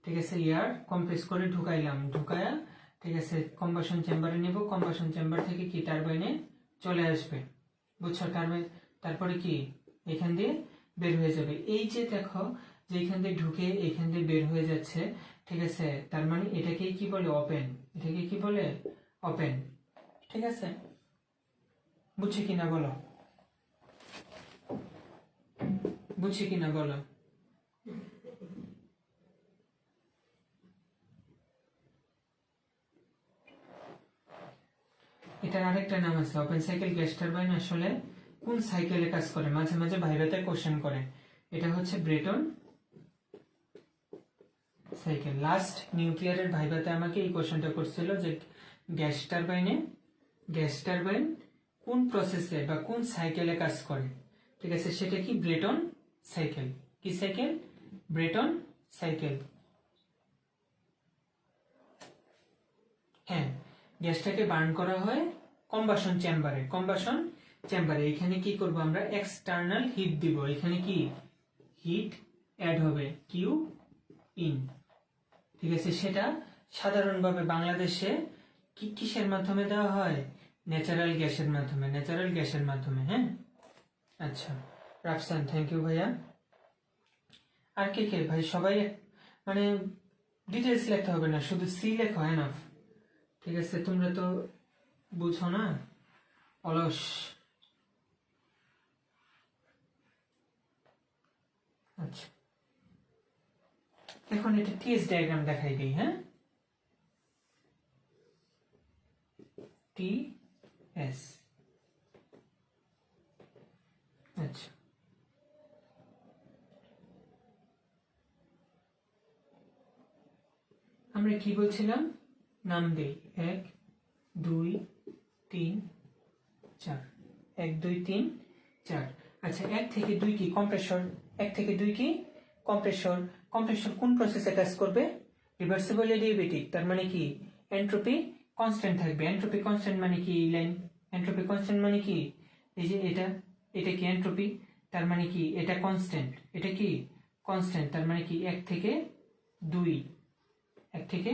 ঠিক আছে, এয়ার কম্প্রেস করে ঢুকাইলাম, ঢুকায়া ঠিক আছে কম্বাসন চেম্বারে নেব, কম্বাসন চেম্বার থেকে কি টারবাইনে চলে আসবে, বুঝছো? টারবাইন তারপরে কি এখান দিয়ে বের হয়ে যাবে। এই যে দেখো যে এখান দিয়ে ঢুকে এখান দিয়ে বের হয়ে যাচ্ছে। ঠিক আছে, তার মানে এটাকে কি বলে? ওপেন। এটাকে কি বলে? ওপেন। ঠিক আছে, বুঝছি কিনা বলো, বুঝছি কিনা বলো। এটার আরেকটা নাম আছে ওপেন সাইকেল গ্যাস টারবাইন। আসলে কোন সাইকেলে কাজ করে মাঝে মাঝে ভাইভাতে কোশ্চেন করে। এটা হচ্ছে ব্রেটন সাইকেল। লাস্ট নিউক্লিয়ারের ভাইভাতে আমাকে এই কোশ্চেনটা করছিল যে গ্যাস টারবাইন কোন প্রসেসে বা কোন সাইকেলে কাজ করে। ঠিক আছে, সেটা কি? Brayton cycle. কি সাইকেল? Brayton cycle. হ্যাঁ, গ্যাসটাকে বার্ন করা হয় কম্বাসন চেম্বারে। এখানে কি করব আমরা? এক্সটার্নাল হিট দিব। এখানে কি হিট অ্যাড হবে, কিউ ইন। ঠিক আছে, সেটা সাধারণভাবে বাংলাদেশে কিসের মাধ্যমে দেওয়া হয়? ন্যাচারাল গ্যাসের মাধ্যমে। হ্যাঁ, আচ্ছা, রাফসান, থ্যাংক ইউ ভাইয়া। আর কে কে ভাই? সবাই মানে ডিটেলস লেখতে হবে না, শুধু সি লেখো, এনাফ। ঠিক আছে, তোমরা তো বুঝো না, অলস। আচ্ছা। এখন এটা টিএস ডায়াগ্রাম দেখাই দিই। হ্যাঁ, টিএস। আচ্ছা, আমরা কি বলছিলাম, নাম দেই 1 2 3 4, 1 2 3 4। আচ্ছা, 1 থেকে 2 কি কম্প্রেসর, 1 থেকে 2 কি কম্প্রেসর। কম্প্রেসর কোন প্রসেসে কাজ করবে, রিভার্সিবল এডিয়াবেটিক, তার মানে কি এন্ট্রপি কনস্ট্যান্ট থাকবে। এন্ট্রপি কনস্ট্যান্ট মানে কি, এই লাইন এন্ট্রপি কনস্ট্যান্ট মানে কি, এই যে এটা কি এন্ট্রপি, তার মানে কি এটা কনস্ট্যান্ট, এটা কি কনস্ট্যান্ট, তার মানে কি 1 থেকে 2, 1 থেকে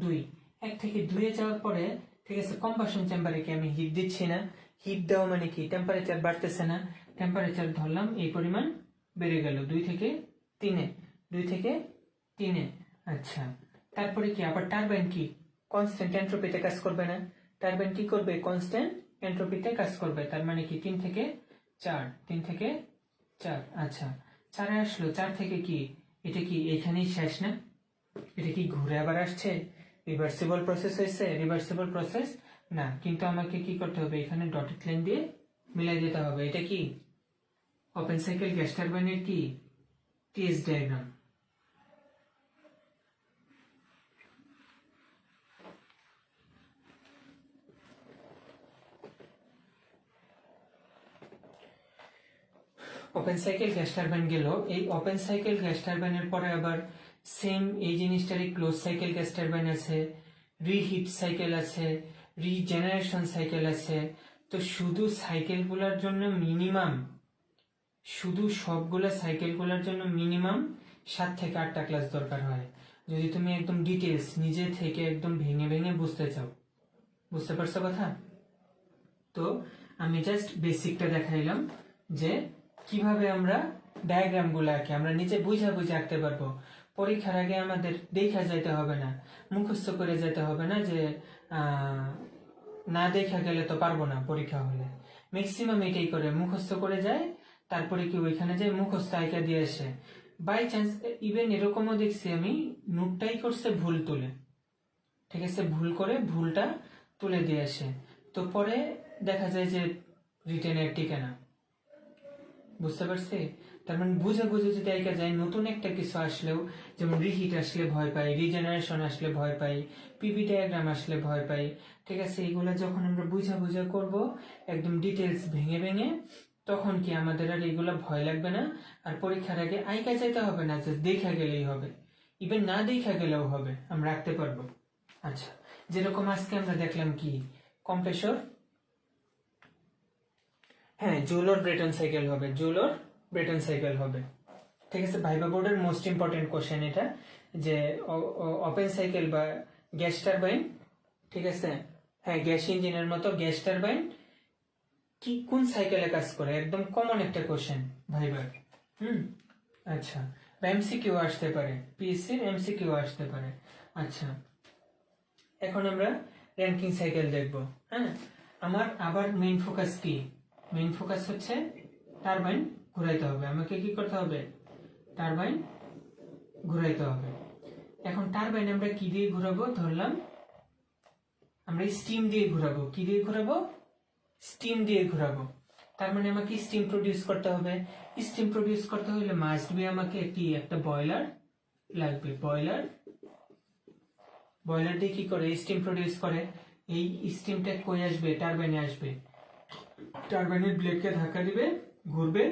2, 1 থেকে 2 এ যাওয়ার পরে, ঠিক আছে, কম্বাসন চেম্বারে কি আমি হিট দিচ্ছি না, হিট দেওয়া মানে কি টেম্পারেচার বাড়তেছে না, টেম্পারেচার ধরলাম এই পরিমাণ বেড়ে গেল 2 থেকে 3-এ, 2 থেকে 3-এ। আচ্ছা, তারপরে কি আবার টারবাইন কি কনস্ট্যান্ট এন্ট্রপিতে কাজ করবে না, টারবাইন কি করবে কনস্ট্যান্ট এন্ট্রপিতে কাজ করবে, তার মানে কি 3 থেকে 4, 3 থেকে 4। আচ্ছা, 4-এ আসলো, 4 থেকে কি এটা কি এখানেই শেষ না, এটা কি ঘুরে আবার আসছে, রিভার্সিবল প্রসেস হয়েছে, রিভার্সিবল প্রসেস না, কিন্তু আমাকে কি করতে হবে, এখানে ডটেড লাইন দিয়ে মিলাই দিতে হবে। এটা কি ওপেন সাইকেল গ্যাস টারবাইনের কি TS diagram. Open cycle gas turbine গেল, এই ওপেন সাইকেল গ্যাস টারবাইনের পরে আবার সেম এই জিনিসটারই ক্লোজ সাইকেল গ্যাস টারবাইন আছে, রিহিট সাইকেল আছে, রিজেনারেশন সাইকেল আছে। তো শুধু সাইকেলগুলোর জন্য মিনিমাম, শুধু সবগুলো সাইকেলগুলোর জন্য মিনিমাম 7 থেকে 8টা ক্লাস দরকার হয়, যদি তুমি একদম ডিটেলস নিজে থেকে একদম ভেঙে ভেঙে বুঝতে চাও। বুঝতে পারছো কথা? তো আমি জাস্ট বেসিকটা দেখাইলাম যে কিভাবে আমরা ডায়াগ্রামগুলো আঁকি, আমরা নিজে বুঝে বুঝে আঁকতে পারবো। পরীক্ষার আগে আমাদের দেখা যাইতে হবে না, মুখস্থ করে যেতে হবে না, যে না দেখা গেলে তো পারবো না পরীক্ষা হলে। ম্যাক্সিমাম এটাই করে, মুখস্থ করে যায়, তারপরে কি ওইখানে যায় মুখস্থ আঁকা দিয়ে আসে। বাই চান্স ইভেন এরকমও দেখছি আমি, নোটটাই করছে ভুল তুলে, ঠিক আছে, ভুল করে ভুলটা তুলে দিয়ে আসে, তো পরে দেখা যায় যে রিটেনের টিকে না। বুঝতে পারছি? তার মানে বুঝে বুঝে যদি আইকা যায়, নতুন একটা কিছু আসলেও, যেমন রিহিট আসলে ভয় পাই, রিজেনারেশন আসলে ভয় পাই, পিভি ডায়াগ্রাম আসলে ভয় পাই, ঠিক আছে, এগুলো যখন আমরা বুঝা বুঝা করব একদম ডিটেলস ভেঙে ভেঙে, তখন কি আমাদের আর এগুলো ভয় লাগবে না, আর পরীক্ষার আগে আইকা যাইতে হবে না যে দেখা গেলেই হবে, ইভেন না দেখা গেলেও হবে, আমরা রাখতে পারবো। আচ্ছা, যেরকম আজকে আমরা দেখলাম কি কম্প্রেসর, হ্যাঁ জুলর ব্রেটন সাইকেল হবে, জুলর ব্রেটন সাইকেল হবে, ঠিক আছে। ভাইবা বোর্ডের মোস্ট ইম্পর্টেন্ট কোশ্চেন এটা, যে ওপেন সাইকেল বা গ্যাস টারবাইন, ঠিক আছে, হ্যাঁ গ্যাস ইঞ্জিনের মতো গ্যাস টারবাইন কি কোন সাইকেলে কাজ করে, একদম কমন একটা কোশ্চেন ভাইবার। আচ্ছা, বা এমসিকিউ আসতে পারে, পিএসসির এমসিকিউ আসতে পারে। আচ্ছা, এখন আমরা র্যাঙ্কিং সাইকেল দেখব। হ্যাঁ, আমার আবার মেইন ফোকাস কি, মেইন ফোকাস হচ্ছে টারবাইন ঘুরাইতে হবে, আমাকে কি করতে হবে, টারবাইন ঘুরাইতে হবে। এখন টারবাইন আমরা কি দিয়ে ঘুরাবো, ধরলাম আমরা স্টিম দিয়ে ঘুরাবো, কি দিয়ে ঘুরাবো, স্টিম দিয়ে ঘুরাবো। তার মানে আমাকে স্টিম প্রডিউস করতে হবে, স্টিম প্রডিউস করতে হলে মাস্ট বি আমাকে কি একটা বয়লার লাগবে, বয়লার, বয়লার দিয়ে কি করে স্টিম প্রডিউস করে, এই স্টিমটা কই আসবে, টারবাইনে আসবে, টারবাইনের ব্লেডকে ধাক্কা দিবে, ঘুরবে,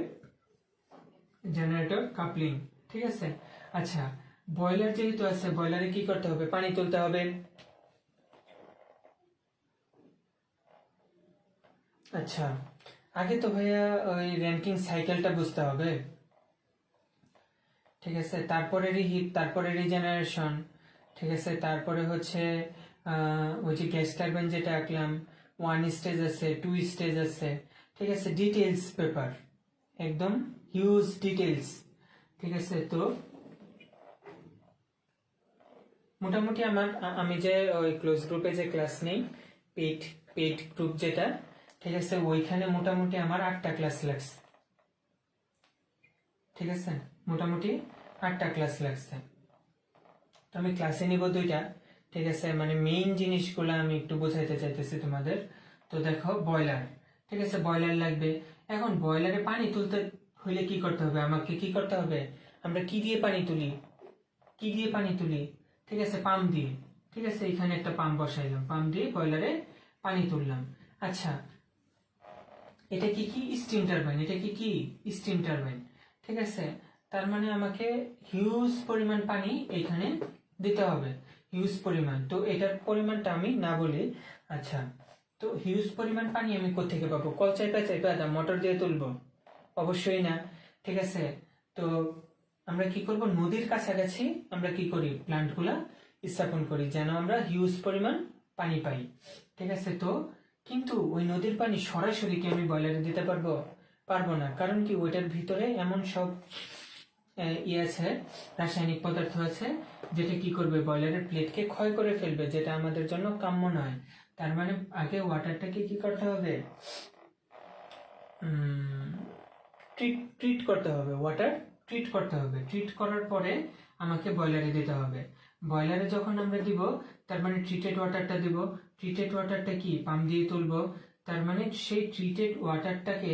জেনারেটর কাপলিং, ঠিক আছে। আচ্ছা, বয়লার যেহেতু আছে, বয়লারে কি করতে হবে, পানি তুলতে হবে। আচ্ছা, আগে তো ভাইয়া ওই র্যাঙ্কিং সাইকেলটা বুঝতে হবে, ঠিক আছে, তারপরে রিহিট, তারপরে রিজেনারেশন, ঠিক আছে, তারপরে হচ্ছে ওই যে গ্যাস টারবাইন যেটা আঁকলাম, 1 স্টেজ আছে, 2 স্টেজ আছে, ঠিক আছে, ডিটেলস পেপার, একদম হিউজ ডিটেলস, ঠিক আছে। তো মোটামুটি আমি যে ওই ক্লোজ গ্রুপে যে ক্লাস নেই, পেইড পেইড গ্রুপ যেটা, ঠিক আছে, ওইখানে মোটামুটি আমার 8টা ক্লাস লাগছে, ঠিক আছে, মোটামুটি 8টা ক্লাস লাগছে। তো আমি ক্লাসে নিব দুইটা, ঠিক আছে, মানে মেইন জিনিসগুলো আমি একটু বোঝাইতে চাইতেছি তোমাদের। তো দেখো বয়লার, ঠিক আছে, বয়লার লাগবে। এখন বয়লারে পানি তুলতে হইলে কি করতে হবে, আমাকে কি করতে হবে, আমরা কি দিয়ে পানি তুলি, কি দিয়ে পানি তুলি, ঠিক আছে, পাম্প দিয়ে। ঠিক আছে, এখানে একটা পাম্প বসাইলাম, পাম্প দিয়ে বয়লারে পানি তুললাম। আচ্ছা, এটা কি কি স্টিম টারবাইন, এটা কি কি স্টিম টারবাইন, ঠিক আছে। তার মানে আমাকে হিউজ পরিমাণ পানি এখানে দিতে হবে, হিউজ পরিমাণ। তো এটার পরিমাণটা আমি না বলি। আচ্ছা, তো হিউজ পরিমাণ পানি আমি কোত্থেকে পাবো, কল চাইপা চাইপা মোটর দিয়ে তুলবো? অবশ্যই না, ঠিক আছে। তো আমরা কি করব, নদীর কাছাকাছি আমরা কি করি, প্ল্যান্টগুলা স্থাপন করি যেন আমরা হিউজ পরিমাণ পানি পাই, ঠিক আছে। তো কিন্তু ওই নদীর পানি সরাসরি কি আমি বয়লারে দিতে পারবো? পারবো না। কারণ কি, ওইটার ভিতরে এমন সব আছে, রাসায়নিক পদার্থ আছে, যেটা কি করবে, বয়লারের প্লেটকে ক্ষয় করে ফেলবে, যেটা আমাদের জন্য কাম্য নয়। তার মানে আগে ওয়াটারটাকে কি করতে হবে, ট্রিট করতে হবে, ওয়াটার ট্রিট করতে হবে। ট্রিট করার পরে আমাকে বয়লারে দিতে হবে। বয়লারে যখন আমরা দিব, তার মানে ট্রিটেড ওয়াটারটা দিব। ট্রিটেড ওয়াটারটা কি, পাম্প দিয়ে তুলবো। তার মানে সেই ট্রিটেড ওয়াটারটাকে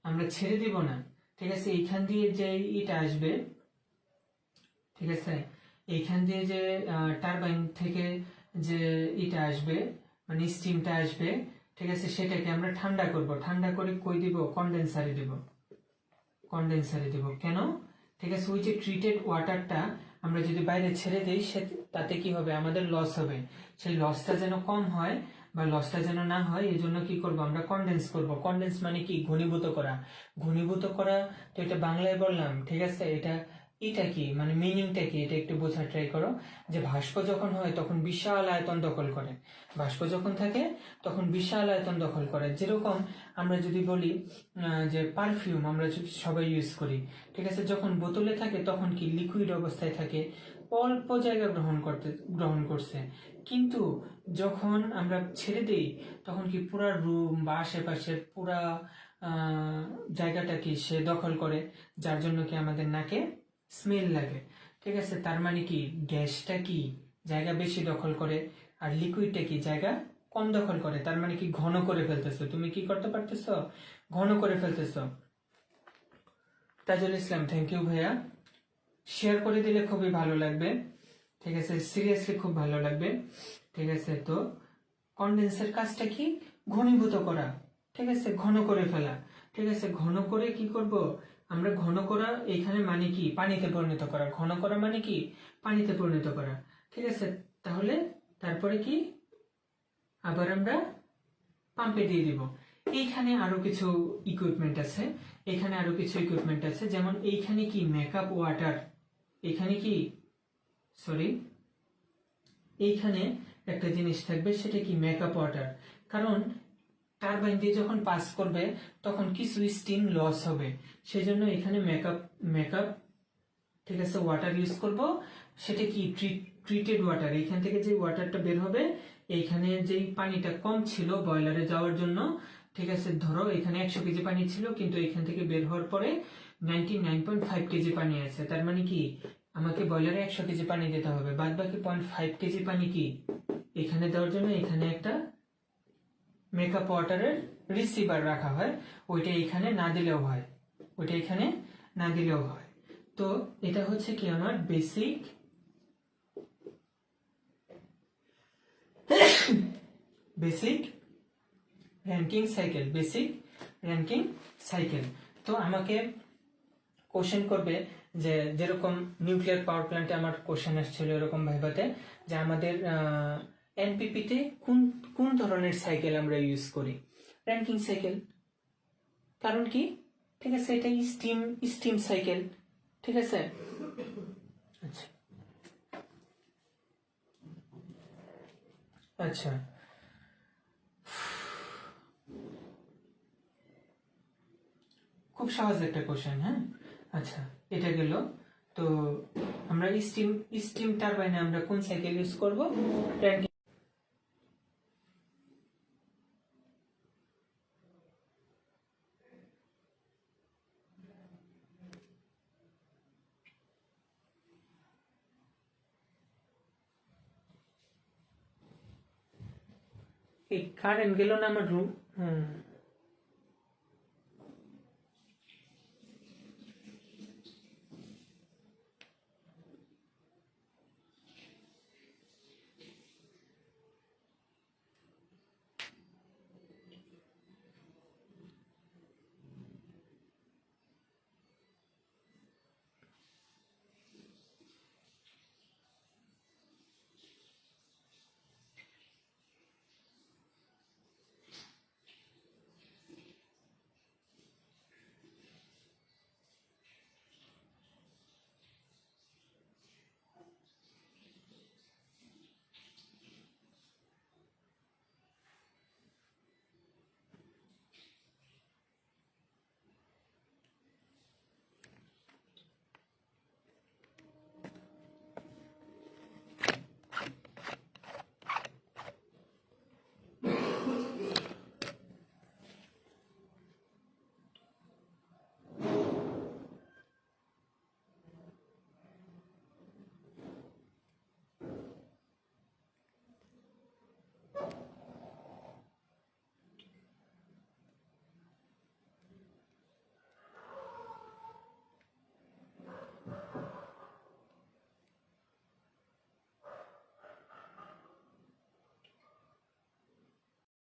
আমরা ছেড়ে দিব না, ঠিক আছে। এইখান দিয়ে যে এটা আসবে, ঠিক আছে, এইখান দিয়ে যে টারবাইন থেকে যে এটা আসবে, মানে স্টিমটা আসবে, ঠিক আছে, সেটাকে আমরা ঠান্ডা করব। ঠান্ডা করে কই দিব, কন্ডেন্সারে দিব, কন্ডেন্সারে দিব। কেন, ঠিক আছে, ওই যে ট্রিটেড ওয়াটারটা আমরা যদি বাইরে ছেড়ে দিই, তাতে কি হবে, আমাদের লস হবে। সেই লসটা যেন কম হয় বা লসটা যেন না হয়, এই জন্য কি করব, আমরা কন্ডেন্স করব। কন্ডেন্স মানে কি, ঘনীভূত করা। ঘনীভূত করা, তো এটা বাংলায় বললাম, ঠিক আছে। এটা কি মানে মিনিংটা কি, এটা একটু বোঝার ট্রাই করো। যে ভাস্প যখন হয় তখন বিশাল আয়তন দখল করে, ভাস্প যখন থাকে তখন বিশাল আয়তন দখল করে। যেরকম আমরা যদি বলি যে পারফিউম আমরা সবাই ইউজ করি, ঠিক আছে, যখন বোতলে থাকে তখন কি লিকুইড অবস্থায় থাকে, অল্প জায়গা গ্রহণ করছে। কিন্তু যখন আমরা ছেড়ে দিই, তখন কি পুরা রুম বা আশেপাশের পুরা জায়গাটা কি সে দখল করে, যার জন্য কি আমাদের নাকে স্মেল লাগে, ঠিক আছে। তার মানে কি, গ্যাসটা কি জায়গা বেশি দখল করে, আর লিকুইডটা কি জায়গা কম দখল করে। তার মানে কি, ঘন করে ফেলতেছো, তুমি কি করতে পারতেছ, ঘন করে ফেলতেছ। তাজুল ইসলাম, থ্যাংক ইউ ভাইয়া। শেয়ার করে দিলে খুবই ভালো লাগবে, ঠিক আছে, সিরিয়াসলি খুব ভালো লাগবে, ঠিক আছে। তো কন্ডেন্সের কাজটা কি, ঘনীভূত করা, ঠিক আছে, ঘন করে ফেলা, ঠিক আছে। ঘন করে কি করব আমরা, ঘন করা এখানে মানে কি, পানিতে পরিণত করা। ঘন করা মানে কি, পানিতে পরিণত করা, ঠিক আছে। তাহলে তারপরে কি, আবার আমরা পাম্পে দিয়ে দিব। এইখানে আরো কিছু ইকুইপমেন্ট আছে, এখানে আরো কিছু ইকুইপমেন্ট আছে, যেমন এইখানে কি মেকআপ ওয়াটার, এখানে কি, সরি, এইখানে একটা জিনিস থাকবে, সেটা কি মেকআপ ওয়াটার। কারণ টারবাইন দিয়ে যখন পাস করবে তখন কিছু স্টিম লস হবে, সেজন্য এখানে মেকআপ, ঠিক আছে, ওয়াটার ইউজ করব। সেটা কি, ট্রিটেড ওয়াটার। এখান থেকে যে ওয়াটারটা বের হবে, এইখানে যেই পানিটা কম ছিল বয়লারে যাওয়ার জন্য, ঠিক আছে, ধরো এখানে 100 কেজি পানি ছিল, কিন্তু এখান থেকে বের হওয়ার পরে 99.5 কেজি পানি আছে। তার মানে কি, আমাকে বয়লারে 100 কেজি পানি দিতে হবে, বাদ বাকি 0.5 কেজি পানি কি এখানে দেওয়ার জন্য এখানে একটা মেকআপ ওয়াটারের রিসিভার রাখা হয়। ওইটা এখানে না দিলেও হয়, ওইটা এখানে না দিলেও হয়। তো এটা হচ্ছে কি আমার basic ranking cycle, basic ranking cycle. তো আমাকে কোশ্চেন করবে, যে যেরকম নিউক্লিয়ার পাওয়ার প্ল্যান্টে আমার কোশ্চেন আসছিল এরকম ভাইভাতে, যে আমাদের এনপিপিতে কোন কোন ধরনের সাইকেল আমরা ইউজ করি, র্যাঙ্কিং সাইকেল। কারণ কি, ঠিক আছে, এটা স্টিম সাইকেল, ঠিক আছে। আচ্ছা আচ্ছা, খুব সহজ একটা কোশ্চেন, হ্যাঁ। আচ্ছা, এটা গেল। তো আমরা স্টিম টারবাইনে আমরা কোন সাইকেল ইউজ করব, র্যাঙ্কিং। এই কারেন্ট গেল না আমার রুম।